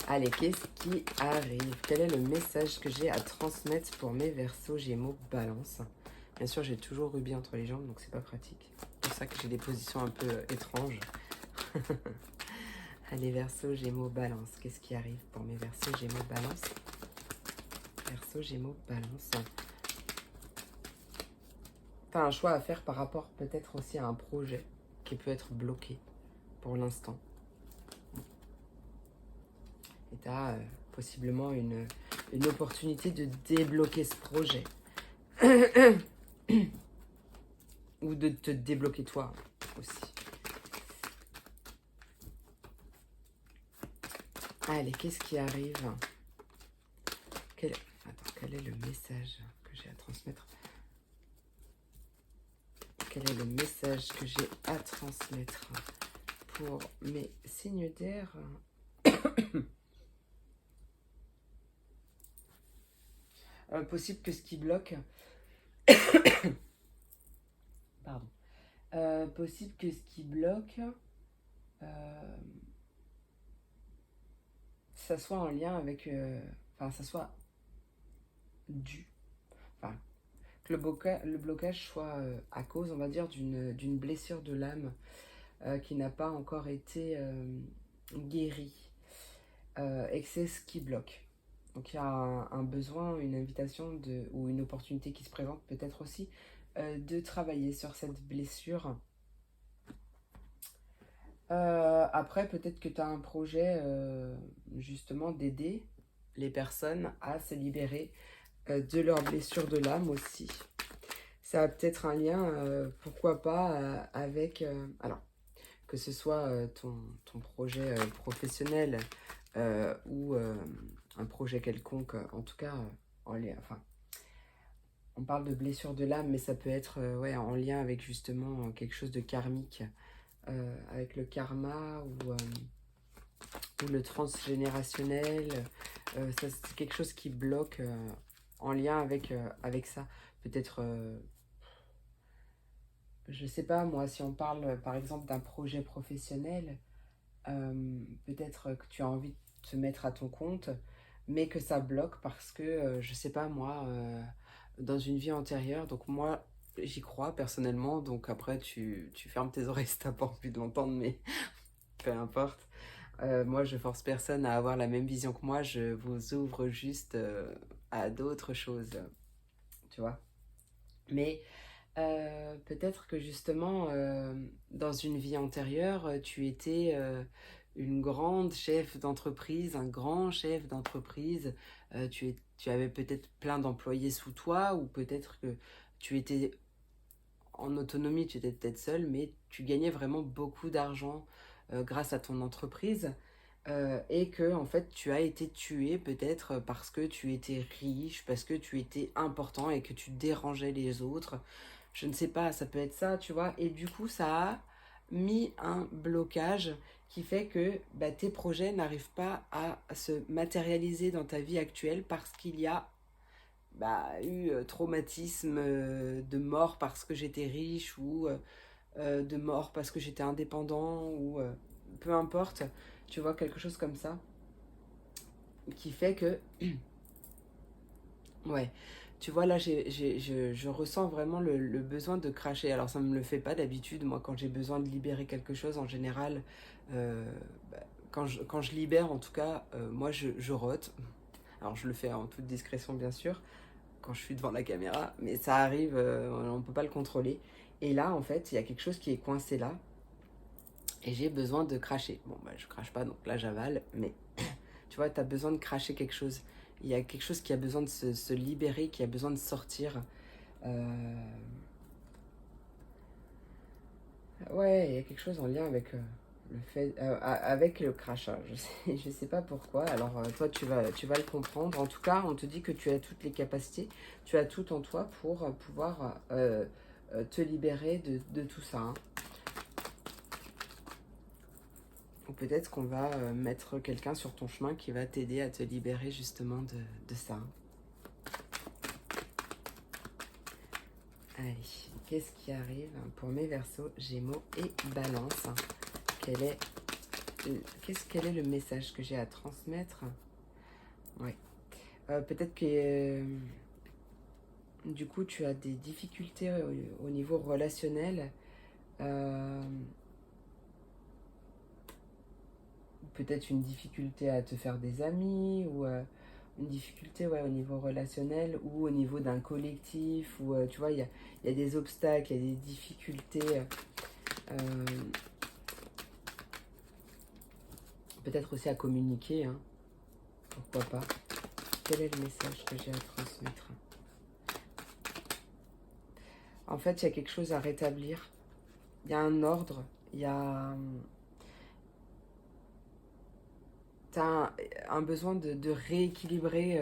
Allez, qu'est-ce qui arrive? Quel est le message que j'ai à transmettre pour mes Verseaux, Gémeaux, Balance? Bien sûr, j'ai toujours Rubis entre les jambes, donc c'est pas pratique. C'est pour ça que j'ai des positions un peu étranges. Allez, Verseaux, Gémeaux, Balance. Qu'est-ce qui arrive pour mes Verseaux, Gémeaux, Balance? Verseaux, Gémeaux, Balance. Tu as un choix à faire par rapport peut-être aussi à un projet qui peut être bloqué pour l'instant. Et tu as possiblement une opportunité de débloquer ce projet. Ou de te débloquer toi aussi. Allez, qu'est-ce qui arrive? Quel est le message que j'ai à transmettre? Quel est le message que j'ai à transmettre pour mes signes d'air? Possible que ce qui bloque... Pardon. Possible que ce qui bloque... ça soit en lien avec... Enfin, ça soit dû. Enfin, que le blocage soit à cause, on va dire, d'une blessure de l'âme qui n'a pas encore été guérie. Et que c'est ce qui bloque. Donc il y a un besoin, une invitation ou une opportunité qui se présente peut-être aussi de travailler sur cette blessure. Après, peut-être que tu as un projet justement d'aider les personnes à se libérer de leur blessure de l'âme aussi. Ça a peut-être un lien, pourquoi pas, avec... alors, que ce soit ton projet professionnel ou un projet quelconque, en tout cas, enfin, on parle de blessure de l'âme, mais ça peut être ouais, en lien avec justement quelque chose de karmique, avec le karma ou le transgénérationnel. Ça, c'est quelque chose qui bloque en lien avec ça. Peut-être, je sais pas moi, si on parle par exemple d'un projet professionnel, peut-être que tu as envie de te mettre à ton compte, mais que ça bloque parce que, je sais pas moi, dans une vie antérieure, donc moi j'y crois personnellement, donc après tu fermes tes oreilles si t'as pas envie de l'entendre, mais peu importe. Moi je force personne à avoir la même vision que moi, je vous ouvre juste à d'autres choses, tu vois. Mais peut-être que justement, dans une vie antérieure, tu étais une grande chef d'entreprise, un grand chef d'entreprise. Tu avais peut-être plein d'employés sous toi, ou peut-être que tu étais en autonomie, tu étais peut-être seul, mais tu gagnais vraiment beaucoup d'argent grâce à ton entreprise. Et que en fait tu as été tué peut-être parce que tu étais riche, parce que tu étais important et que tu dérangeais les autres. Je ne sais pas, ça peut être ça, tu vois. Et du coup, ça a mis un blocage qui fait que bah, tes projets n'arrivent pas à se matérialiser dans ta vie actuelle parce qu'il y a eu traumatisme de mort parce que j'étais riche ou de mort parce que j'étais indépendant ou peu importe, tu vois, quelque chose comme ça qui fait que, ouais, tu vois, là, je ressens vraiment le besoin de cracher. Alors, ça ne me le fait pas d'habitude. Moi, quand j'ai besoin de libérer quelque chose, en général, euh, bah, quand je libère, en tout cas, moi, je rote. Alors, je le fais en toute discrétion, bien sûr, quand je suis devant la caméra, mais ça arrive, on ne peut pas le contrôler. Et là, en fait, il y a quelque chose qui est coincé là, et j'ai besoin de cracher. Bon, bah, je crache pas, donc là, j'avale, mais tu vois, tu as besoin de cracher quelque chose. Il y a quelque chose qui a besoin de se libérer, qui a besoin de sortir. Ouais, il y a quelque chose en lien avec le fait, avec le crachat. Je sais pas pourquoi. Alors toi, tu vas le comprendre. En tout cas, on te dit que tu as toutes les capacités, tu as tout en toi pour pouvoir te libérer de tout ça. Hein. Ou peut-être qu'on va mettre quelqu'un sur ton chemin qui va t'aider à te libérer justement de ça. Hein. Allez, qu'est-ce qui arrive pour mes Verseaux, Gémeaux et Balance? Quel est le message que j'ai à transmettre? Oui. Peut-être que du coup tu as des difficultés au niveau relationnel. Peut-être une difficulté à te faire des amis ou une difficulté ouais, au niveau relationnel ou au niveau d'un collectif. Ou tu vois, il y a des obstacles, il y a des difficultés. Peut-être aussi à communiquer. Hein. pourquoi pas. Quel est le message que j'ai à transmettre? En fait, il y a quelque chose à rétablir. Il y a un ordre. Il y a... Tu as un besoin de rééquilibrer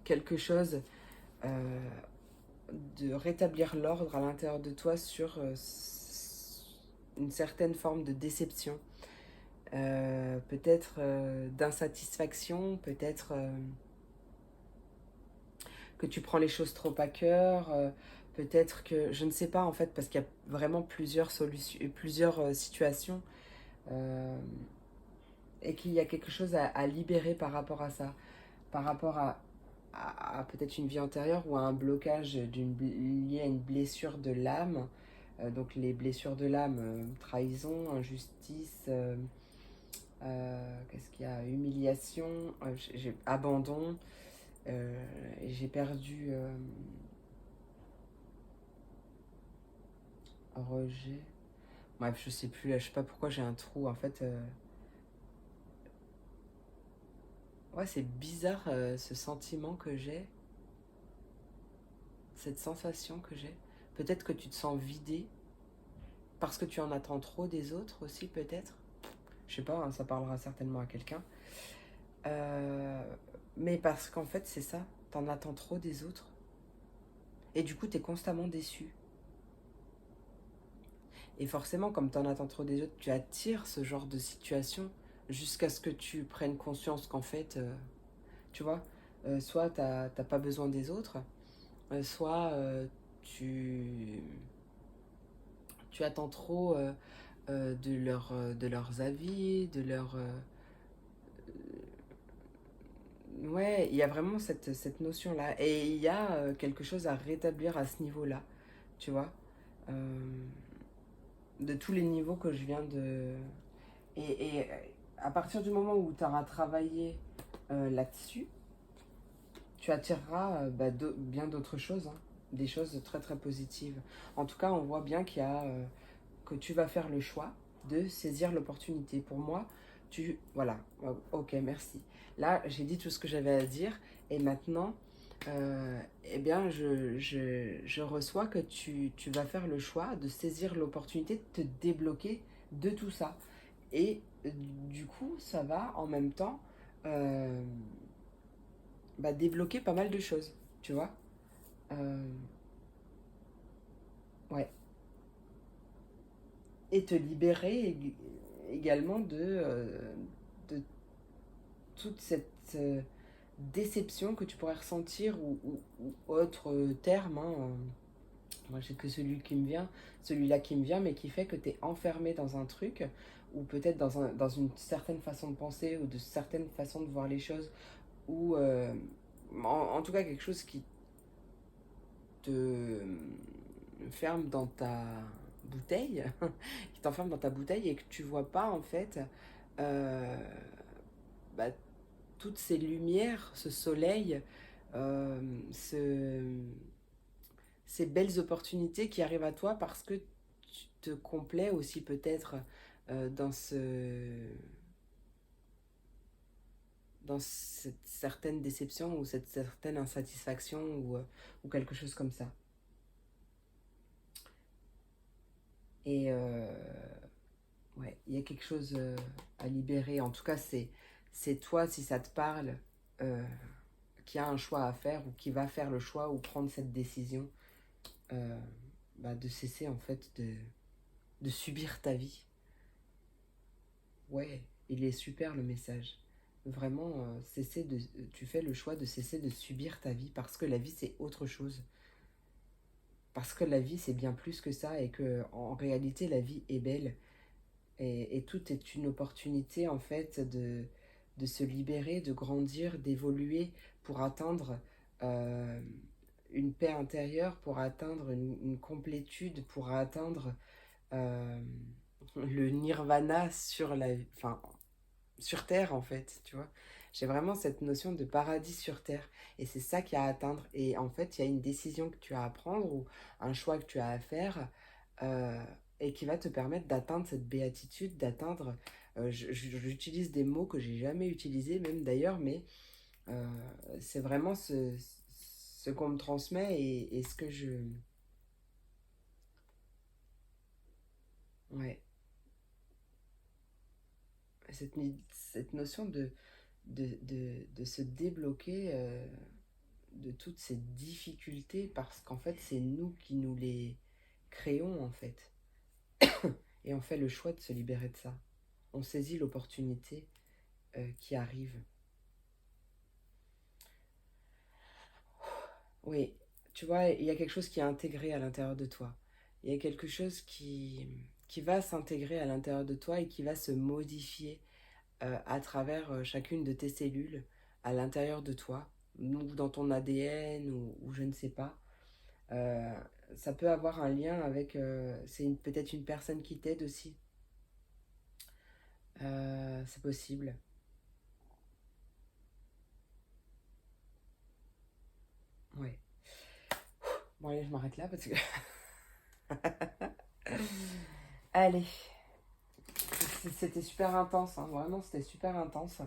quelque chose, de rétablir l'ordre à l'intérieur de toi sur une certaine forme de déception. Peut-être d'insatisfaction, peut-être que tu prends les choses trop à cœur, peut-être que, je ne sais pas en fait, parce qu'il y a vraiment plusieurs solutions, plusieurs situations, et qu'il y a quelque chose à libérer par rapport à ça, par rapport à peut-être une vie antérieure ou à un blocage lié à une blessure de l'âme. Donc les blessures de l'âme, trahison, injustice, qu'est-ce qu'il y a, humiliation, abandon, j'ai perdu, rejet. Bref, je sais plus, là, je sais pas pourquoi j'ai un trou. En fait, ouais, c'est bizarre ce sentiment que j'ai, cette sensation que j'ai. Peut-être que tu te sens vidé parce que tu en attends trop des autres aussi, peut-être. Je sais pas, hein, ça parlera certainement à quelqu'un. Euh, mais parce qu'en fait, c'est ça, t'en attends trop des autres. Et du coup, t'es constamment déçu. Et forcément, comme t'en attends trop des autres, tu attires ce genre de situation jusqu'à ce que tu prennes conscience qu'en fait, tu vois, soit t'as pas besoin des autres, soit tu, tu attends trop de leurs avis, de leur... ouais, il y a vraiment cette notion-là. Et il y a quelque chose à rétablir à ce niveau-là, tu vois. Euh, de tous les niveaux que je viens de... Et à partir du moment où tu auras travaillé là-dessus, tu attireras bien d'autres choses, hein, des choses très très positives. En tout cas, on voit bien qu'il y a, que tu vas faire le choix de saisir l'opportunité. Pour moi, voilà, ok, merci. Là, j'ai dit tout ce que j'avais à dire et maintenant, eh bien, je reçois que tu vas faire le choix de saisir l'opportunité de te débloquer de tout ça. Et du coup, ça va en même temps débloquer pas mal de choses, tu vois. Euh, ouais. Et te libérer également de toute cette déception que tu pourrais ressentir ou autre terme. Hein, moi, j'ai que celui-là qui me vient, mais qui fait que tu es enfermé dans un truc, ou peut-être dans une certaine façon de penser, ou de certaines façons de voir les choses, ou en tout cas quelque chose qui te ferme dans ta bouteille, qui t'enferme dans ta bouteille et que tu vois pas en fait euh, bah, toutes ces lumières, ce soleil, euh, ce, ces belles opportunités qui arrivent à toi parce que tu te complais aussi peut-être dans dans cette certaine déception ou cette certaine insatisfaction ou quelque chose comme ça. Et ouais, il y a quelque chose à libérer. En tout cas, c'est toi, si ça te parle, euh, qui a un choix à faire ou qui va faire le choix ou prendre cette décision euh, de cesser en fait de subir ta vie. Ouais, il est super le message. Vraiment, tu fais le choix de cesser de subir ta vie parce que la vie c'est autre chose. Parce que la vie c'est bien plus que ça et que en réalité la vie est belle. Et tout est une opportunité en fait de se libérer, de grandir, d'évoluer pour atteindre euh, une paix intérieure, pour atteindre une complétude, pour atteindre euh, le nirvana enfin, sur Terre en fait, tu vois. J'ai vraiment cette notion de paradis sur Terre et c'est ça qu'il y a à atteindre. Et en fait, il y a une décision que tu as à prendre ou un choix que tu as à faire euh, et qui va te permettre d'atteindre cette béatitude, d'atteindre J'utilise des mots que j'ai jamais utilisés, même d'ailleurs, mais euh, c'est vraiment ce qu'on me transmet et ce que je... Ouais, cette notion de se débloquer de toutes ces difficultés parce qu'en fait, c'est nous qui nous les créons, en fait. Et on fait le choix de se libérer de ça. On saisit l'opportunité qui arrive. Oui, tu vois, il y a quelque chose qui est intégré à l'intérieur de toi. Il y a quelque chose qui va s'intégrer à l'intérieur de toi et qui va se modifier à travers chacune de tes cellules à l'intérieur de toi, ou dans ton ADN, ou je ne sais pas. Euh, Ça peut avoir un lien avec... peut-être une personne qui t'aide aussi. C'est possible. Ouais. Bon, allez, je m'arrête là parce que... Allez, c'était super intense, hein. Vraiment, c'était super intense.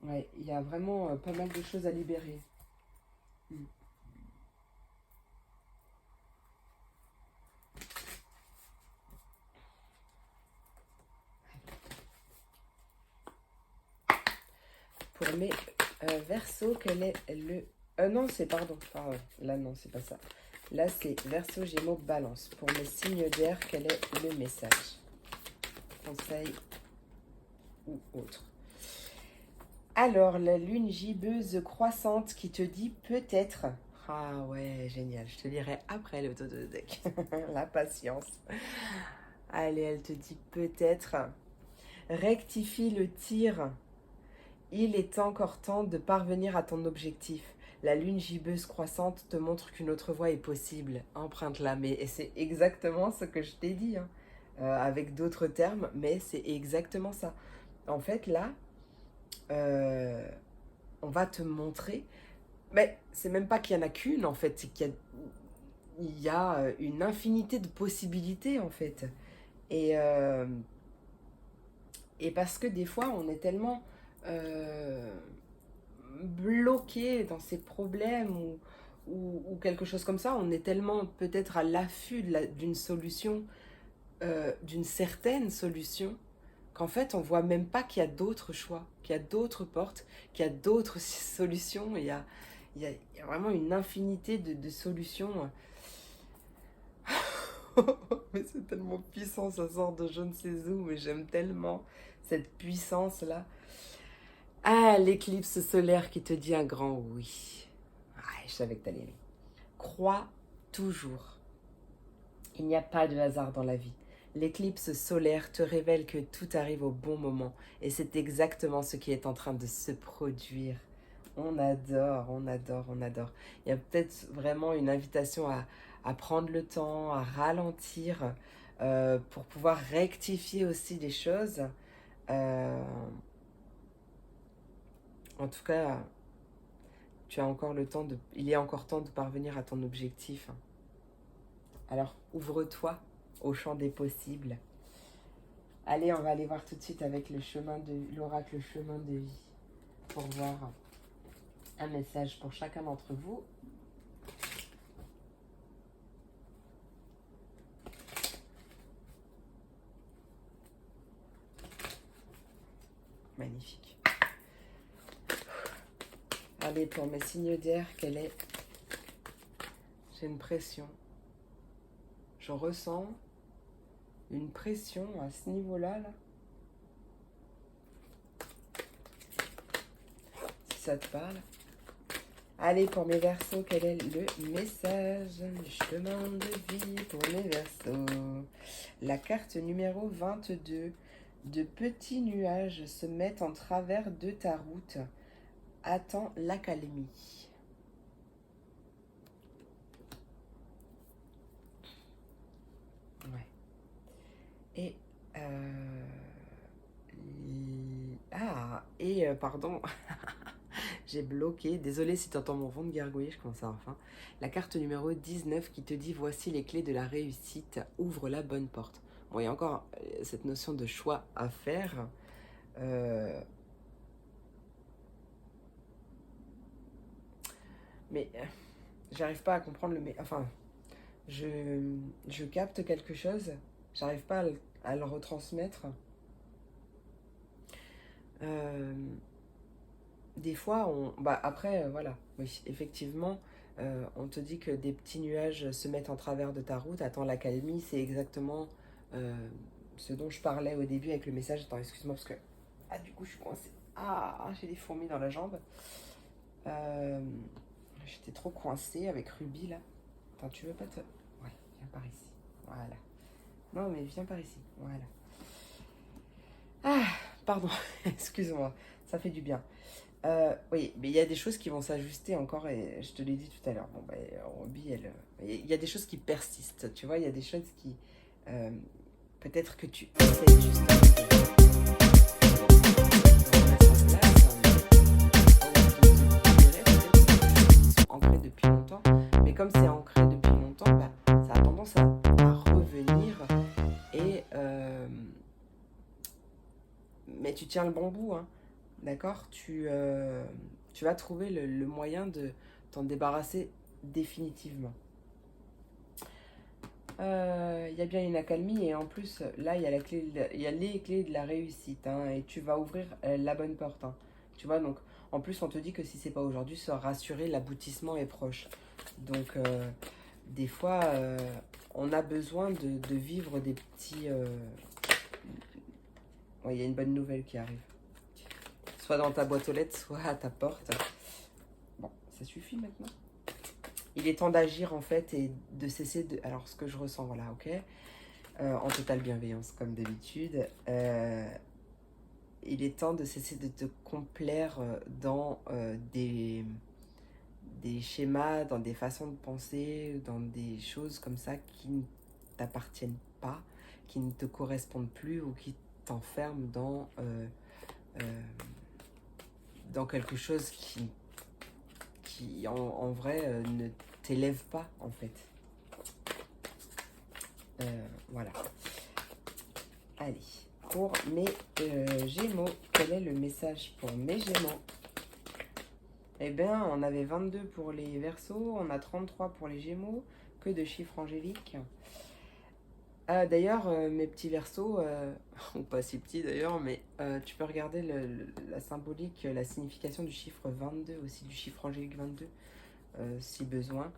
Ouais, il y a vraiment pas mal de choses à libérer. Mm. Pour mes Verseaux, quel est le... non, c'est pardon. Là, non, c'est pas ça. Là, c'est Verseau, Gémeaux, Balance. Pour mes signes d'air, quel est le message? Conseil ou autre. Alors, la lune gibbeuse croissante qui te dit peut-être. Ah ouais, génial. Je te lirai après le dodo deck. La patience. Allez, elle te dit peut-être. Rectifie le tir. Il est encore temps de parvenir à ton objectif. La lune gibbeuse croissante te montre qu'une autre voie est possible. Emprunte-la. Et c'est exactement ce que je t'ai dit, hein. Avec d'autres termes, mais c'est exactement ça. En fait, là, euh, on va te montrer. Mais c'est même pas qu'il y en a qu'une, en fait. C'est qu'il y a une infinité de possibilités, en fait. Et, euh, et parce que des fois, on est tellement euh, bloqué dans ces problèmes ou quelque chose comme ça, on est tellement peut-être à l'affût d'une solution, d'une certaine solution, qu'en fait, on voit même pas qu'il y a d'autres choix, qu'il y a d'autres portes, qu'il y a d'autres solutions. Il y a vraiment une infinité de solutions. Mais c'est tellement puissant, ça sort de je ne sais où, mais j'aime tellement cette puissance-là. Ah, l'éclipse solaire qui te dit un grand oui. Ah, je savais que t'allais aimer. Crois toujours. Il n'y a pas de hasard dans la vie. L'éclipse solaire te révèle que tout arrive au bon moment. Et c'est exactement ce qui est en train de se produire. On adore, on adore, on adore. Il y a peut-être vraiment une invitation à prendre le temps, à ralentir, pour pouvoir rectifier aussi les choses. Euh, En tout cas, tu as encore le temps de... Il est encore temps de parvenir à ton objectif. Alors, ouvre-toi au champ des possibles. Allez, on va aller voir tout de suite avec l'oracle chemin de vie pour voir un message pour chacun d'entre vous. Magnifique. Allez, pour mes signes d'air, quelle est... J'ai une pression. Je ressens une pression à ce niveau-là, là. Si ça te parle. Allez, pour mes Verseaux, quel est le message du chemin de vie pour mes Verseaux? La carte numéro 22. De petits nuages se mettent en travers de ta route. Attends l'accalmie. Ouais. Et... pardon, j'ai bloqué. Désolée si tu entends mon vent de gargouiller, je commence à avoir faim. La carte numéro 19 qui te dit voici les clés de la réussite, ouvre la bonne porte. Bon, il y a encore cette notion de choix à faire. Mais j'arrive pas à comprendre enfin, je capte quelque chose, j'arrive pas à le retransmettre. Des fois, bah après, voilà, oui, effectivement, on te dit que des petits nuages se mettent en travers de ta route. Attends, l'accalmie, c'est exactement euh, ce dont je parlais au début avec le message. Attends, excuse-moi, parce que... Ah, du coup, je suis coincée. Ah, j'ai des fourmis dans la jambe. Euh, J'étais trop coincée avec Ruby, là. Attends, tu veux pas te... Ouais, viens par ici. Voilà. Non, mais viens par ici. Voilà. Ah, pardon, excuse-moi, ça fait du bien. Oui, mais il y a des choses qui vont s'ajuster encore, et je te l'ai dit tout à l'heure. Bon, bah, Ruby, il y a des choses qui persistent, tu vois, il y a des choses qui... euh, peut-être que tu essayes juste ancré depuis longtemps, mais comme c'est ancré depuis longtemps, bah, ça a tendance à revenir et mais tu tiens le bon bout, hein, d'accord, tu vas trouver le moyen de t'en débarrasser définitivement. Il y a bien une accalmie et en plus là il y a il y a les clés de la réussite, hein, et tu vas ouvrir la bonne porte, hein. Tu vois, donc en plus on te dit que si c'est pas aujourd'hui, sois rassuré, l'aboutissement est proche. Donc des fois on a besoin de vivre des petits... Ouais, il y a une bonne nouvelle qui arrive. Soit dans ta boîte aux lettres, soit à ta porte. Bon, ça suffit maintenant. Il est temps d'agir en fait et de cesser de... Alors ce que je ressens, voilà, ok, en totale bienveillance comme d'habitude. Il est temps de cesser de te complaire dans des schémas, dans des façons de penser, dans des choses comme ça qui ne t'appartiennent pas, qui ne te correspondent plus ou qui t'enferment dans quelque chose qui en vrai ne t'élève pas en fait. Voilà. Allez, pour mes Gémeaux, quel est le message pour mes Gémeaux? Eh bien, on avait 22 pour les Verseaux, on a 33 pour les Gémeaux, que de chiffres angéliques. D'ailleurs, mes petits Verseaux, ou pas si petits d'ailleurs, mais tu peux regarder la symbolique, la signification du chiffre 22, aussi du chiffre angélique 22, si besoin.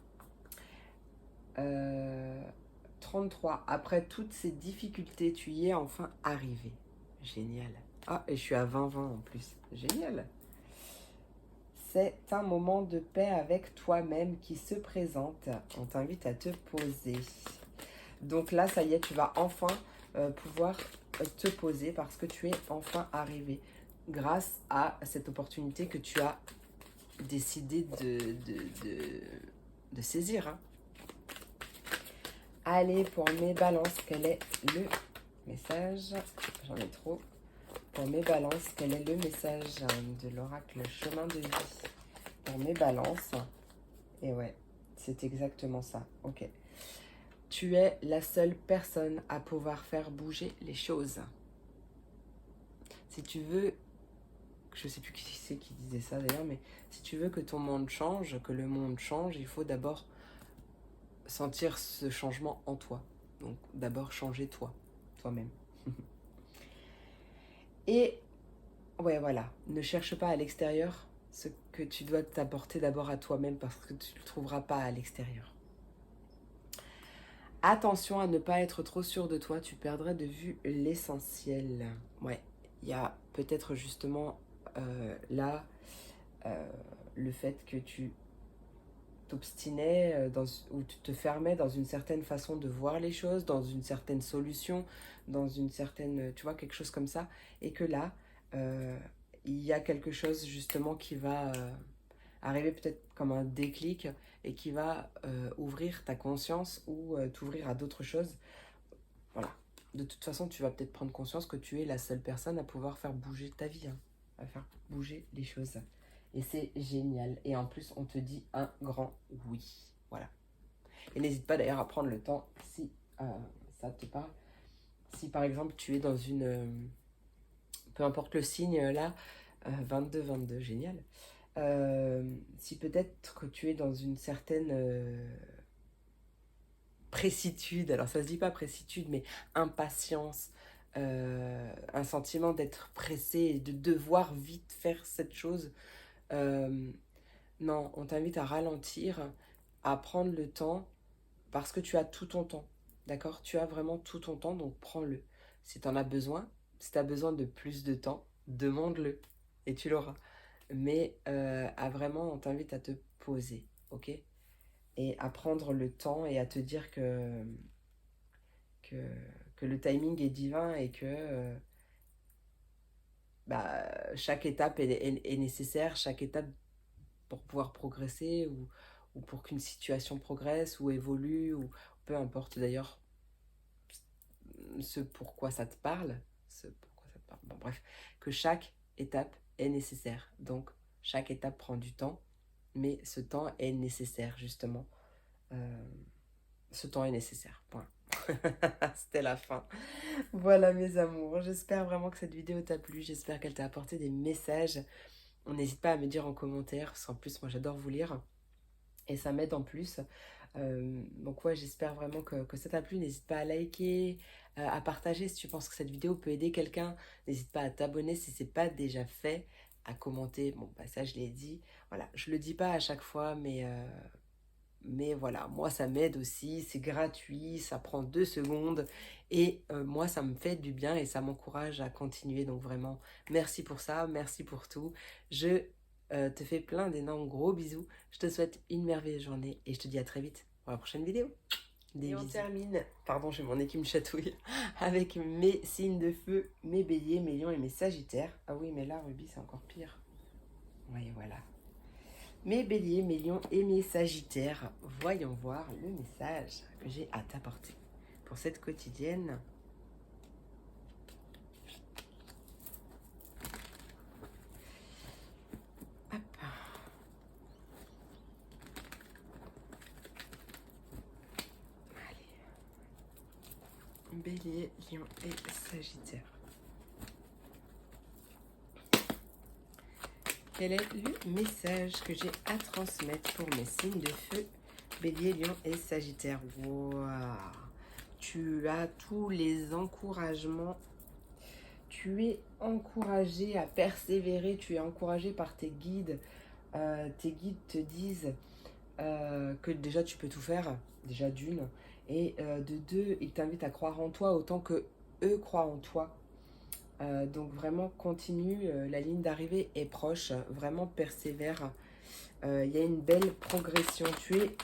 33. Après toutes ces difficultés, tu y es enfin arrivé. Génial. Ah, et je suis à 20-20 en plus. Génial. C'est un moment de paix avec toi-même qui se présente. On t'invite à te poser. Donc là, ça y est, tu vas enfin pouvoir te poser parce que tu es enfin arrivé grâce à cette opportunité que tu as décidé de saisir, hein. Allez, pour mes balances, quel est le message? J'en ai trop. Pour mes balances, quel est le message de l'oracle chemin de vie? Pour mes balances, et ouais, c'est exactement ça. Ok. Tu es la seule personne à pouvoir faire bouger les choses. Si tu veux, je sais plus qui c'est qui disait ça d'ailleurs, mais si tu veux que ton monde change, que le monde change, il faut d'abord sentir ce changement en toi. Donc d'abord changer toi-même. Et ouais, voilà, ne cherche pas à l'extérieur ce que tu dois t'apporter d'abord à toi-même parce que tu ne le trouveras pas à l'extérieur. Attention à ne pas être trop sûr de toi, tu perdrais de vue l'essentiel. Ouais, il y a peut-être justement là le fait que tu t'obstinais ou tu te fermais dans une certaine façon de voir les choses, dans une certaine solution, dans une certaine, tu vois, quelque chose comme ça, et que là, euh, il y a quelque chose justement qui va arriver peut-être comme un déclic et qui va ouvrir ta conscience ou t'ouvrir à d'autres choses. Voilà. De toute façon, tu vas peut-être prendre conscience que tu es la seule personne à pouvoir faire bouger ta vie, hein, à faire bouger les choses. Et c'est génial. Et en plus, on te dit un grand oui. Voilà. Et n'hésite pas d'ailleurs à prendre le temps, si ça te parle, si par exemple tu es dans une... peu importe le signe là, 22, génial. Si peut-être que tu es dans une certaine précitude, alors ça se dit pas précitude, mais impatience, un sentiment d'être pressé et de devoir vite faire cette chose, euh, non, on t'invite à ralentir, à prendre le temps, parce que tu as tout ton temps, d'accord? Tu as vraiment tout ton temps, donc prends-le. Si tu en as besoin, si tu as besoin de plus de temps, demande-le et tu l'auras. Mais à vraiment, on t'invite à te poser, ok? Et à prendre le temps et à te dire que, que le timing est divin et que bah, chaque étape est nécessaire, chaque étape pour pouvoir progresser ou pour qu'une situation progresse ou évolue ou peu importe d'ailleurs ce pourquoi ça te parle, bon bref, que chaque étape est nécessaire. Donc chaque étape prend du temps, mais ce temps est nécessaire justement. Euh, Ce temps est nécessaire, point. C'était la fin. Voilà mes amours, j'espère vraiment que cette vidéo t'a plu, j'espère qu'elle t'a apporté des messages. N'hésite pas à me dire en commentaire, parce qu'en plus moi j'adore vous lire et ça m'aide en plus. Donc ouais, j'espère vraiment que ça t'a plu. N'hésite pas à liker, à partager si tu penses que cette vidéo peut aider quelqu'un. N'hésite pas à t'abonner si c'est pas déjà fait, à commenter. Bon, bah ça je l'ai dit. Voilà, je le dis pas à chaque fois, mais voilà, moi ça m'aide aussi. C'est gratuit, ça prend 2 secondes et moi ça me fait du bien et ça m'encourage à continuer. Donc vraiment, merci pour ça, merci pour tout. Je te fais plein d'énormes gros bisous. Je te souhaite une merveilleuse journée et je te dis à très vite pour la prochaine vidéo. Des et on termine, pardon, j'ai mon nez qui me chatouille, avec mes signes de feu, mes béliers, mes lions et mes sagittaires. Ah oui, mais là, Ruby, c'est encore pire. Oui, voilà. Mes béliers, mes lions et mes sagittaires, voyons voir le message que j'ai à t'apporter pour cette quotidienne. Hop. Bélier, lion et sagittaire. Quel est le message que j'ai à transmettre pour mes signes de feu, bélier, lion et sagittaire? Wow. Tu as tous les encouragements. Tu es encouragé à persévérer, tu es encouragé par tes guides. Tes guides te disent que déjà tu peux tout faire, déjà d'une, et de deux, ils t'invitent à croire en toi autant que eux croient en toi. Donc vraiment continue, la ligne d'arrivée est proche, vraiment persévère. Il y a une belle progression. Tu es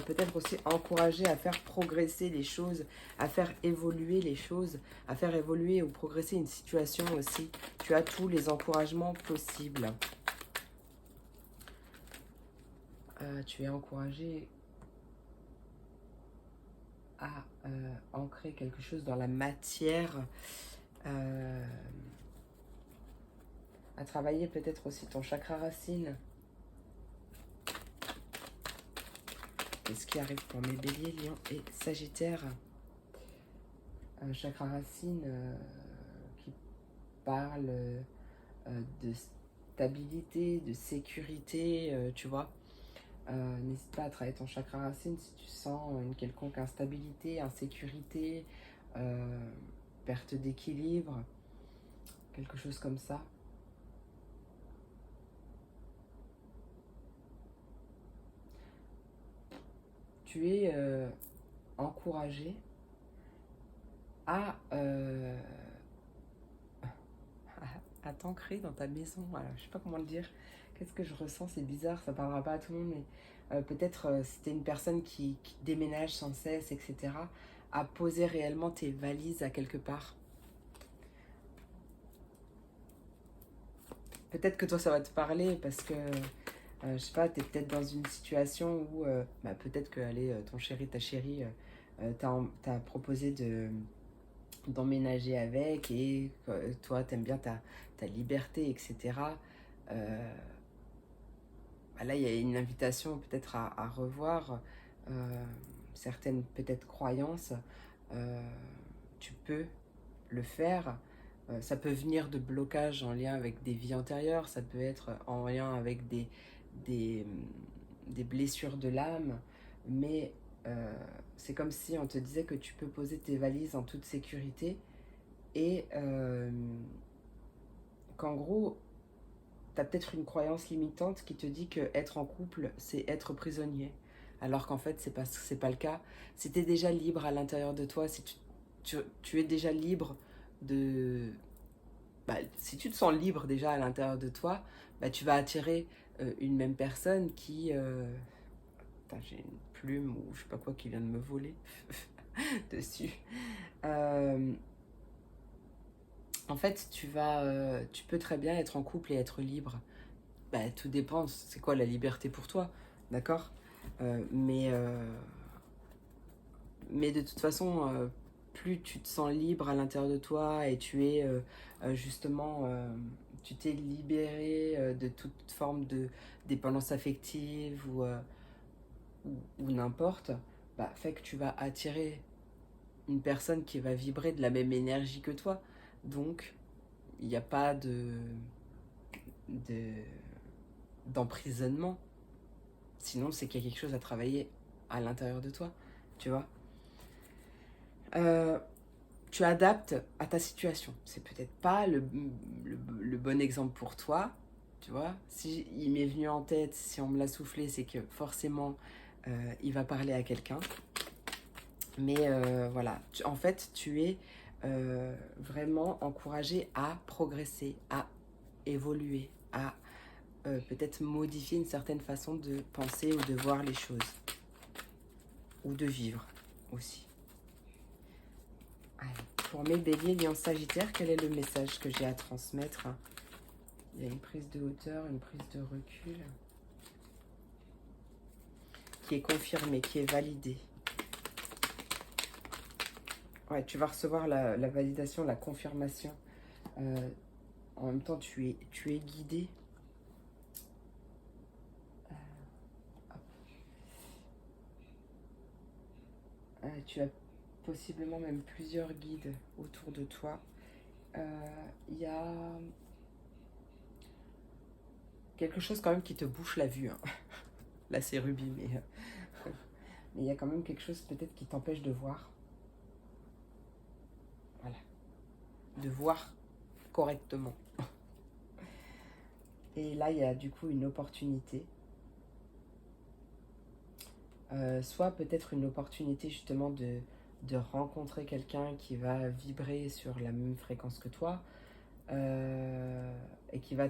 peut-être aussi encouragé à faire progresser les choses, à faire évoluer les choses, à faire évoluer ou progresser une situation aussi. Tu as tous les encouragements possibles. Tu es encouragé à ancrer quelque chose dans la matière, à travailler peut-être aussi ton chakra racine. Qu'est-ce qui arrive pour mes béliers, lions et sagittaires? Un chakra racine qui parle de stabilité, de sécurité, tu vois. N'hésite pas à travailler ton chakra racine si tu sens une quelconque instabilité, insécurité, perte d'équilibre, quelque chose comme ça. Tu es encouragé à, à t'ancrer dans ta maison. Voilà, je sais pas comment le dire. Qu'est-ce que je ressens? C'est bizarre, ça parlera pas à tout le monde, mais peut-être si tu es une personne qui déménage sans cesse, etc., à poser réellement tes valises à quelque part. Peut-être que toi, ça va te parler parce que, je sais pas, tu es peut-être dans une situation où peut-être que allez, ton chéri, ta chérie, t'a proposé d'emménager avec et toi, t'aimes bien ta liberté, etc. Là, il y a une invitation peut-être à revoir certaines peut-être croyances. Tu peux le faire. Ça peut venir de blocages en lien avec des vies antérieures, ça peut être en lien avec des, des blessures de l'âme, mais c'est comme si on te disait que tu peux poser tes valises en toute sécurité et qu'en gros, tu as peut-être une croyance limitante qui te dit que être en couple, c'est être prisonnier. Alors qu'en fait, c'est pas le cas. Si tu es déjà libre à l'intérieur de toi, si tu es déjà libre de... Bah, si tu te sens libre déjà à l'intérieur de toi, bah, tu vas attirer une même personne qui... Attends, j'ai une plume ou je sais pas quoi qui vient de me voler dessus. Euh, En fait, tu peux très bien être en couple et être libre. Bah, tout dépend, c'est quoi la liberté pour toi, d'accord. Euh, mais, euh, mais de toute façon, plus tu te sens libre à l'intérieur de toi et justement, tu t'es libéré de toute forme de dépendance affective ou n'importe, bah, fait que tu vas attirer une personne qui va vibrer de la même énergie que toi. Donc, il n'y a pas de, d'emprisonnement. Sinon, c'est qu'il y a quelque chose à travailler à l'intérieur de toi, tu vois. Euh, Tu adaptes à ta situation. C'est peut-être pas le bon exemple pour toi, tu vois. Si il m'est venu en tête, si on me l'a soufflé, c'est que forcément, il va parler à quelqu'un. Mais voilà, en fait, tu es vraiment encouragé à progresser, à évoluer, à peut-être modifier une certaine façon de penser ou de voir les choses, ou de vivre aussi. Allez. Pour mes béliers, lion sagittaire, quel est le message que j'ai à transmettre? Il y a une prise de hauteur, une prise de recul, qui est confirmée, qui est validée. Ouais, tu vas recevoir la validation, la confirmation. En même temps, tu es guidé. Tu as possiblement même plusieurs guides autour de toi. Il y a quelque chose quand même qui te bouche la vue, hein. Là, c'est Ruby, mais il y a quand même quelque chose peut-être qui t'empêche de voir. Voilà. De voir correctement. Et là, il y a du coup une opportunité. Soit peut-être une opportunité justement de rencontrer quelqu'un qui va vibrer sur la même fréquence que toi et qui va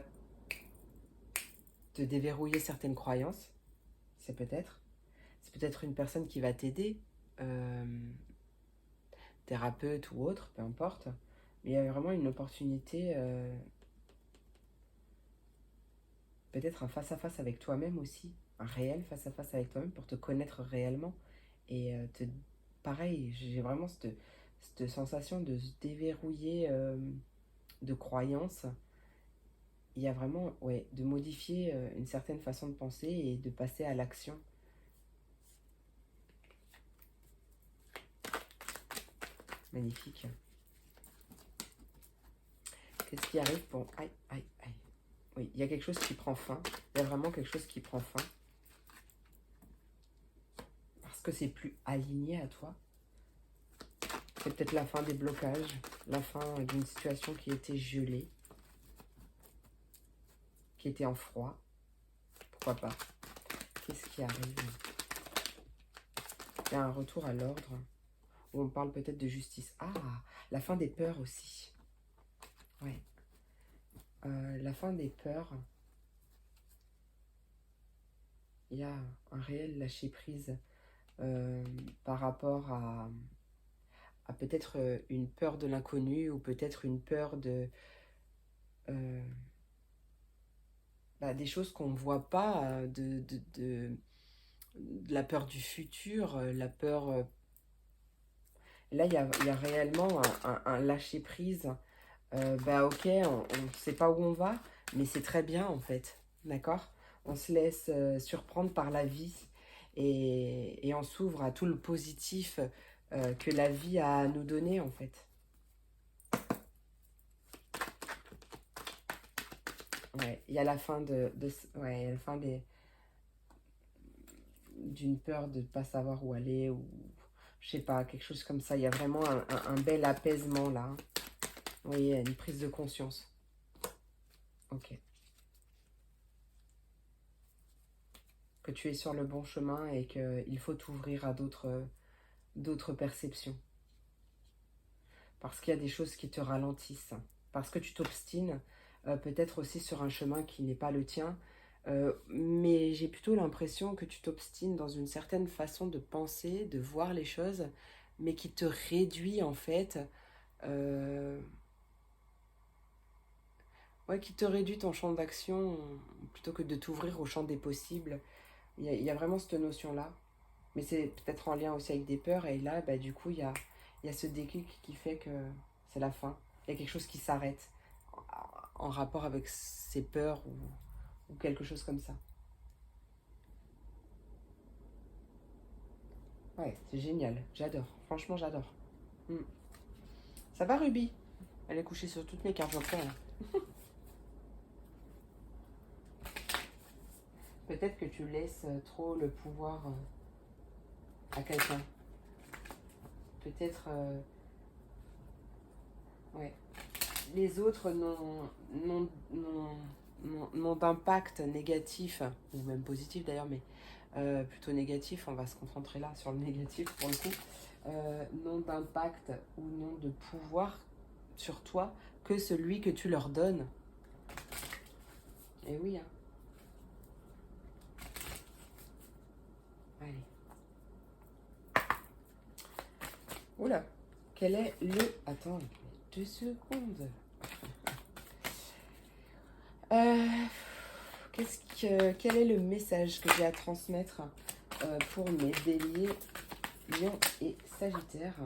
te déverrouiller certaines croyances. C'est peut-être une personne qui va t'aider, euh, thérapeute ou autre, peu importe. Mais il y a vraiment une opportunité, peut-être un face-à-face avec toi-même aussi, un réel face-à-face avec toi-même pour te connaître réellement. Et pareil, j'ai vraiment cette sensation de se déverrouiller de croyances. Il y a vraiment, ouais, de modifier une certaine façon de penser et de passer à l'action. Magnifique. Qu'est-ce qui arrive pour... Aïe, aïe, aïe. Oui, il y a quelque chose qui prend fin. Il y a vraiment quelque chose qui prend fin. Parce que c'est plus aligné à toi. C'est peut-être la fin des blocages, la fin d'une situation qui était gelée, qui était en froid. Pourquoi pas? Qu'est-ce qui arrive? Il y a un retour à l'ordre, où on parle peut-être de justice. Ah, la fin des peurs aussi. Ouais. La fin des peurs. Il y a un réel lâcher-prise par rapport à peut-être une peur de l'inconnu ou peut-être une peur euh, des choses qu'on ne voit pas, de la peur du futur, la peur... Là, il y a réellement un lâcher-prise. Ok, on ne sait pas où on va, mais c'est très bien en fait, d'accord. On se laisse surprendre par la vie et on s'ouvre à tout le positif que la vie a à nous donner en fait. Ouais, il y a la fin ouais, il y a la fin d'une peur de ne pas savoir où aller, ou je sais pas, quelque chose comme ça. Il y a vraiment un bel apaisement là. Oui, il y a une prise de conscience. Ok. Que tu es sur le bon chemin et qu'il faut t'ouvrir à d'autres perceptions. Parce qu'il y a des choses qui te ralentissent. Parce que tu t'obstines, peut-être aussi sur un chemin qui n'est pas le tien. Mais j'ai plutôt l'impression que tu t'obstines dans une certaine façon de penser, de voir les choses, mais qui te réduit en fait. euh, ouais, qui te réduit ton champ d'action plutôt que de t'ouvrir au champ des possibles. Il y a vraiment cette notion-là. Mais c'est peut-être en lien aussi avec des peurs. Et là, bah, du coup, il y a ce déclic qui fait que c'est la fin. Il y a quelque chose qui s'arrête en rapport avec ces peurs ou quelque chose comme ça. Ouais, c'est génial. J'adore. Franchement, j'adore. Mm. Ça va, Ruby? Elle est couchée sur toutes mes cartes, j'entends, là. Peut-être que tu laisses trop le pouvoir à quelqu'un. Peut-être, ouais. Les autres n'ont d'impact négatif, ou même positif d'ailleurs, mais plutôt négatif, on va se concentrer là sur le négatif pour le coup, n'ont d'impact ou n'ont de pouvoir sur toi que celui que tu leur donnes. Et oui, hein. Allez. Oula, quel est le... Attends, 2 secondes. Euh, quel est le message que j'ai à transmettre pour mes béliers, lions et sagittaires?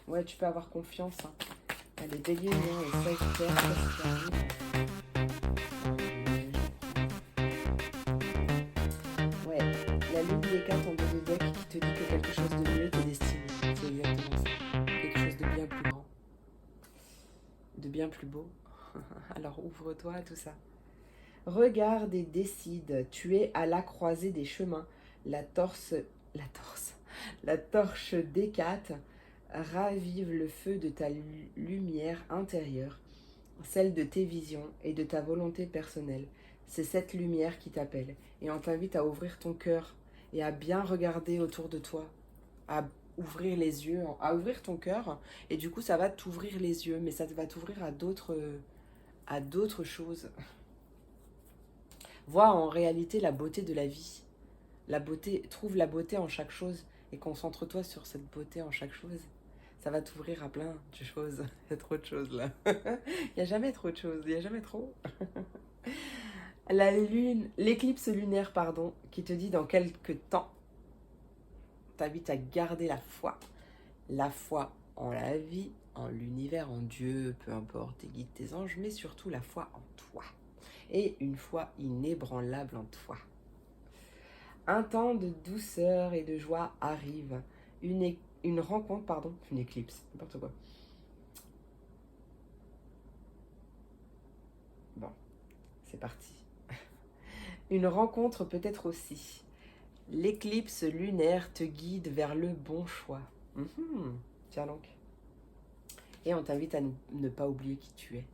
Ouais, tu peux avoir confiance. Hein. Allez, béliers, lions et sagittaires, qu'est-ce qui arrive? Ouais, la lune des cartes en dos de deck qui te dit que quelque chose de mieux t'est destiné. C'est exactement ça. Quelque chose de bien plus grand, de bien plus beau. Alors ouvre-toi à tout ça. Regarde et décide. Tu es à la croisée des chemins. La torse, la torse, la torche d'Hécate ravive le feu de ta lumière intérieure, celle de tes visions et de ta volonté personnelle. C'est cette lumière qui t'appelle et on t'invite à ouvrir ton cœur et à bien regarder autour de toi, à ouvrir les yeux, à ouvrir ton cœur et du coup ça va t'ouvrir les yeux, mais ça va t'ouvrir à d'autres choses. Vois en réalité la beauté de la vie. La beauté, trouve la beauté en chaque chose et concentre-toi sur cette beauté en chaque chose. Ça va t'ouvrir à plein de choses. Il y a trop de choses là. Il n'y a jamais trop de choses, il n'y a jamais trop. La lune, l'éclipse lunaire, pardon, qui te dit dans quelques temps, t'invite à garder la foi en la vie, en l'univers, en Dieu, peu importe, tes guides, tes anges, mais surtout la foi en toi. Et une foi inébranlable en toi. Un temps de douceur et de joie arrive. Une rencontre, pardon, une éclipse, n'importe quoi. Bon, c'est parti. Une rencontre peut-être aussi. L'éclipse lunaire te guide vers le bon choix. Tiens donc. Et on t'invite à ne pas oublier qui tu es.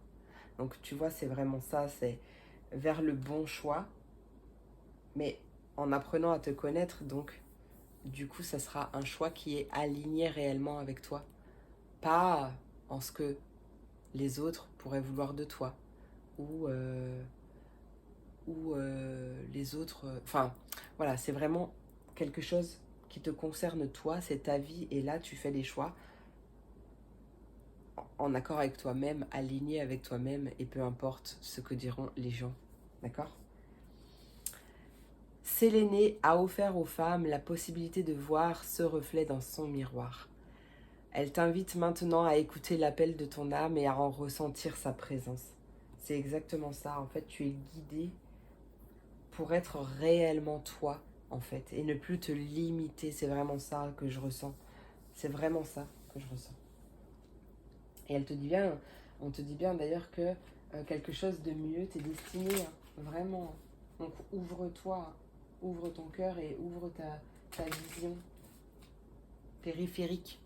Donc tu vois, c'est vraiment ça, c'est vers le bon choix, mais en apprenant à te connaître, donc du coup, ça sera un choix qui est aligné réellement avec toi. Pas en ce que les autres pourraient vouloir de toi, ou, les autres... Enfin, voilà, c'est vraiment quelque chose qui te concerne toi, c'est ta vie, et là, tu fais des choix en accord avec toi-même, aligné avec toi-même, et peu importe ce que diront les gens. D'accord? Sélénée a offert aux femmes la possibilité de voir ce reflet dans son miroir. Elle t'invite maintenant à écouter l'appel de ton âme et à en ressentir sa présence. C'est exactement ça. En fait, tu es guidé pour être réellement toi, en fait, et ne plus te limiter. C'est vraiment ça que je ressens. C'est vraiment ça que je ressens. Et elle te dit bien, on te dit bien d'ailleurs que quelque chose de mieux t'est destiné, hein, vraiment. Donc ouvre-toi, ouvre ton cœur et ouvre ta vision périphérique.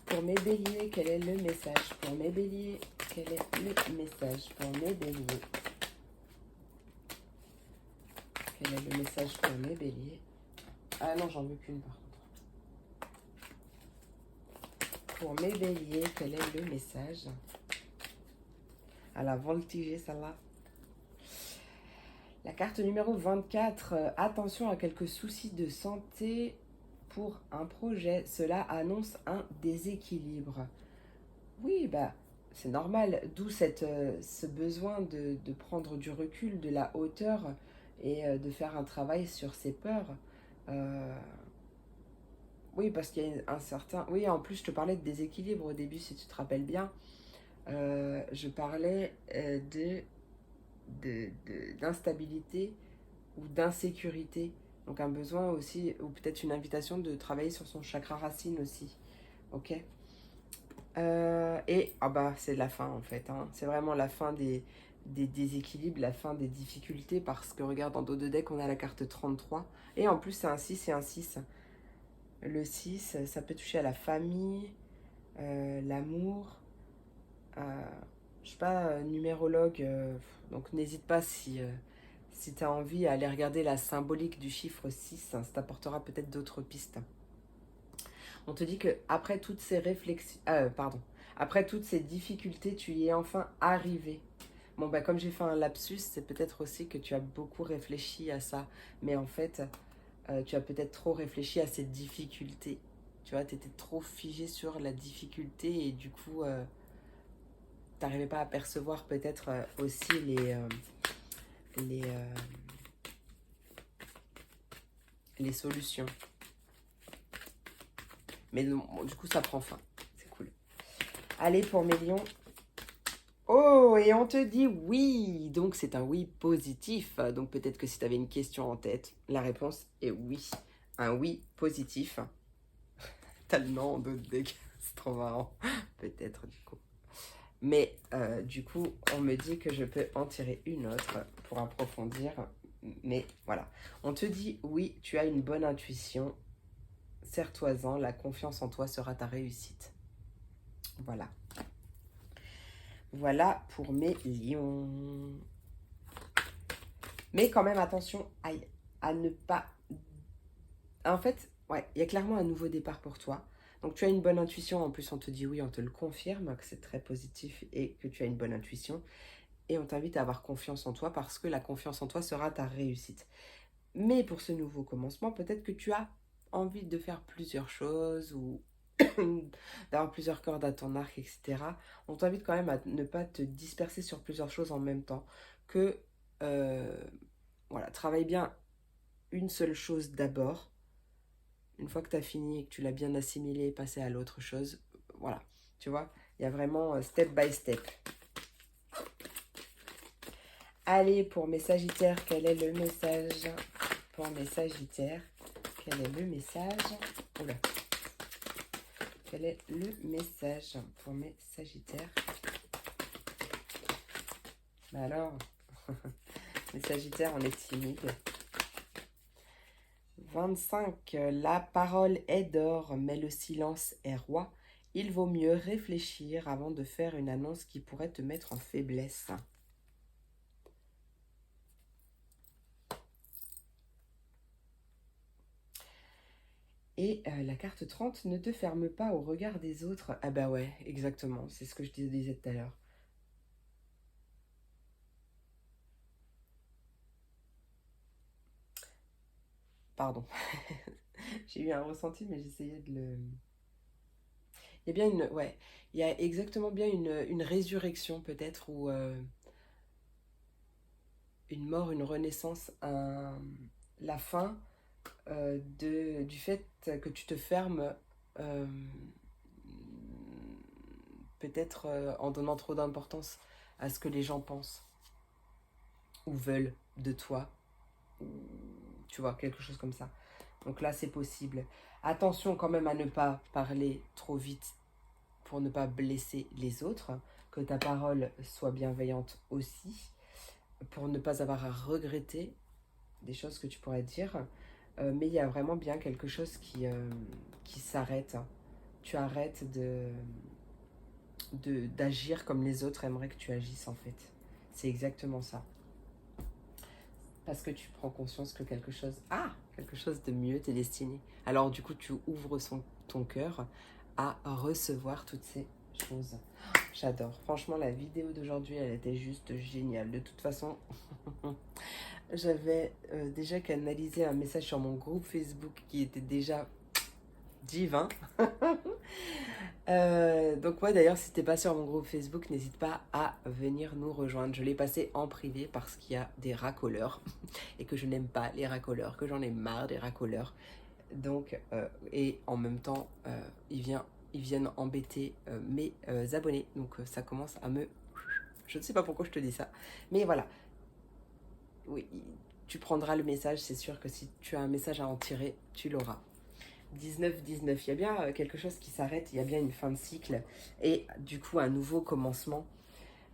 Pour mes béliers, quel est le message? Pour mes béliers, quel est le message? Pour mes béliers. Quel est le message pour mes béliers? Ah non, j'en veux qu'une par contre. Pour mes béliers, quel est le message? À la voltigée, celle-là. La carte numéro 24. Attention à quelques soucis de santé pour un projet. Cela annonce un déséquilibre. Oui, bah, c'est normal. D'où ce besoin de prendre du recul, de la hauteur et de faire un travail sur ses peurs. Oui, parce qu'il y a un certain... Oui, en plus, je te parlais de déséquilibre au début, si tu te rappelles bien. Je parlais d'instabilité ou d'insécurité. Donc un besoin aussi, ou peut-être une invitation de travailler sur son chakra racine aussi. Ok. Et ah bah, c'est la fin en fait. Hein. C'est vraiment la fin des déséquilibres, la fin des difficultés. Parce que regarde, en dos de deck, on a la carte 33. Et en plus, c'est un 6 et un 6. Le 6, ça peut toucher à la famille, l'amour. Je sais pas, numérologue. Donc n'hésite pas si tu as envie à aller regarder la symbolique du chiffre 6. Hein, ça t'apportera peut-être d'autres pistes. On te dit que après toutes ces réflexions, après toutes ces difficultés, tu y es enfin arrivé. Bon, bah, comme j'ai fait un lapsus, c'est peut-être aussi que tu as beaucoup réfléchi à ça. Mais en fait, tu as peut-être trop réfléchi à cette difficulté. Tu vois, tu étais trop figé sur la difficulté et du coup, tu n'arrivais pas à percevoir peut-être aussi les, euh, les solutions. Mais bon, du coup, ça prend fin. C'est cool. Allez, pour mes lions. Oh, et on te dit oui. Donc, c'est un oui positif. Donc, peut-être que si tu avais une question en tête, la réponse est oui. Un oui positif. Tellement d'autres dégâts. C'est trop marrant. Peut-être, du coup. Mais, du coup, on me dit que je peux en tirer une autre pour approfondir. Mais, voilà. On te dit oui, tu as une bonne intuition. Serre-toi-en, la confiance en toi sera ta réussite. Voilà. Voilà pour mes lions. Mais quand même, attention à ne pas... En fait, ouais, il y a clairement un nouveau départ pour toi. Donc tu as une bonne intuition, en plus on te dit oui, on te le confirme, que c'est très positif et que tu as une bonne intuition. Et on t'invite à avoir confiance en toi parce que la confiance en toi sera ta réussite. Mais pour ce nouveau commencement, peut-être que tu as envie de faire plusieurs choses ou d'avoir plusieurs cordes à ton arc, etc. On t'invite quand même à ne pas te disperser sur plusieurs choses en même temps. Que, voilà, travaille bien une seule chose d'abord. Une fois que tu as fini et que tu l'as bien assimilé, passer à l'autre chose. Voilà, tu vois, il y a vraiment step by step. Allez, pour mes sagittaires, quel est le message? Pour mes sagittaires, quel est le message? Oula. Quel est le message pour mes sagittaires? Bah alors, les sagittaires, on est timide. 25. La parole est d'or, mais le silence est roi. Il vaut mieux réfléchir avant de faire une annonce qui pourrait te mettre en faiblesse. Et la carte 30, ne te ferme pas au regard des autres. Ah bah ouais, exactement, c'est ce que je disais tout à l'heure. Pardon. J'ai eu un ressenti, mais j'essayais de le... Il y a bien une... Ouais, il y a exactement bien une résurrection peut-être, ou une mort, une renaissance, la fin du fait que tu te fermes euh, peut-être en donnant trop d'importance à ce que les gens pensent ou veulent de toi, ou, tu vois, quelque chose comme ça. Donc là, c'est possible. Attention quand même à ne pas parler trop vite pour ne pas blesser les autres. Que ta parole soit bienveillante aussi. Pour ne pas avoir à regretter des choses que tu pourrais dire. Mais il y a vraiment bien quelque chose qui s'arrête. Tu arrêtes d'agir comme les autres aimeraient que tu agisses en fait. C'est exactement ça. Parce que tu prends conscience que quelque chose de mieux t'est destiné. Alors du coup, tu ouvres ton cœur à recevoir toutes ces choses. J'adore. Franchement, la vidéo d'aujourd'hui, elle était juste géniale. De toute façon, j'avais déjà canalisé un message sur mon groupe Facebook qui était déjà divin. Donc ouais, d'ailleurs, si t'es pas sur mon groupe Facebook, n'hésite pas à venir nous rejoindre. Je l'ai passé en privé parce qu'il y a des racoleurs et que je n'aime pas les racoleurs, que j'en ai marre des racoleurs. Donc, et en même temps, ils viennent embêter mes abonnés. Donc ça commence à me... Je ne sais pas pourquoi je te dis ça, mais voilà. Oui, tu prendras le message, c'est sûr que si tu as un message à en tirer, tu l'auras. 19-19, il y a bien quelque chose qui s'arrête, il y a bien une fin de cycle et du coup un nouveau commencement,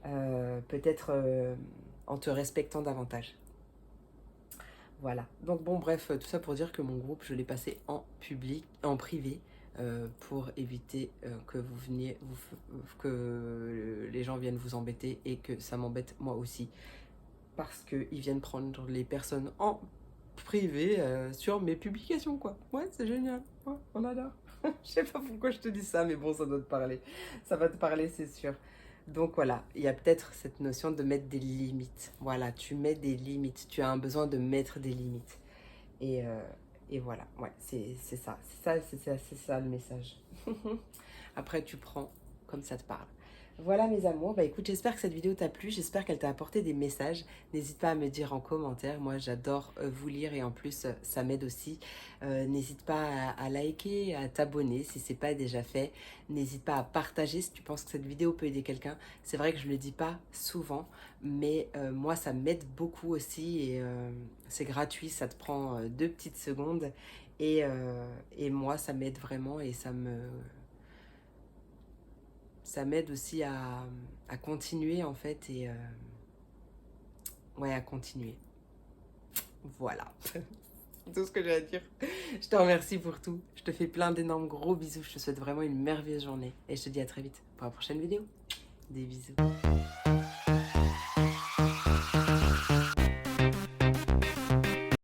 peut-être en te respectant davantage. Voilà, donc bon bref, tout ça pour dire que mon groupe, je l'ai passé en public, en privé, pour éviter que les gens viennent vous embêter et que ça m'embête moi aussi. Parce qu'ils viennent prendre les personnes en privé sur mes publications, quoi. Ouais, c'est génial. Ouais, on adore. Je sais pas pourquoi je te dis ça, mais bon, ça doit te parler. Ça va te parler, c'est sûr. Donc voilà, il y a peut-être cette notion de mettre des limites. Voilà, tu mets des limites. Tu as un besoin de mettre des limites. Et, euh, et voilà, ouais, c'est ça. C'est ça le message. Après, tu prends comme ça te parle. Voilà mes amours, bah écoute, j'espère que cette vidéo t'a plu, j'espère qu'elle t'a apporté des messages. N'hésite pas à me dire en commentaire, moi j'adore vous lire et en plus ça m'aide aussi. N'hésite pas à liker, à t'abonner si c'est pas déjà fait. N'hésite pas à partager si tu penses que cette vidéo peut aider quelqu'un. C'est vrai que je le dis pas souvent, mais moi ça m'aide beaucoup aussi et c'est gratuit, ça te prend 2 petites secondes et moi ça m'aide vraiment et ça m'aide aussi à continuer en fait et ouais, à continuer. Voilà. Tout ce que j'ai à dire. Je te remercie pour tout. Je te fais plein d'énormes gros bisous. Je te souhaite vraiment une merveilleuse journée et je te dis à très vite pour la prochaine vidéo. Des bisous.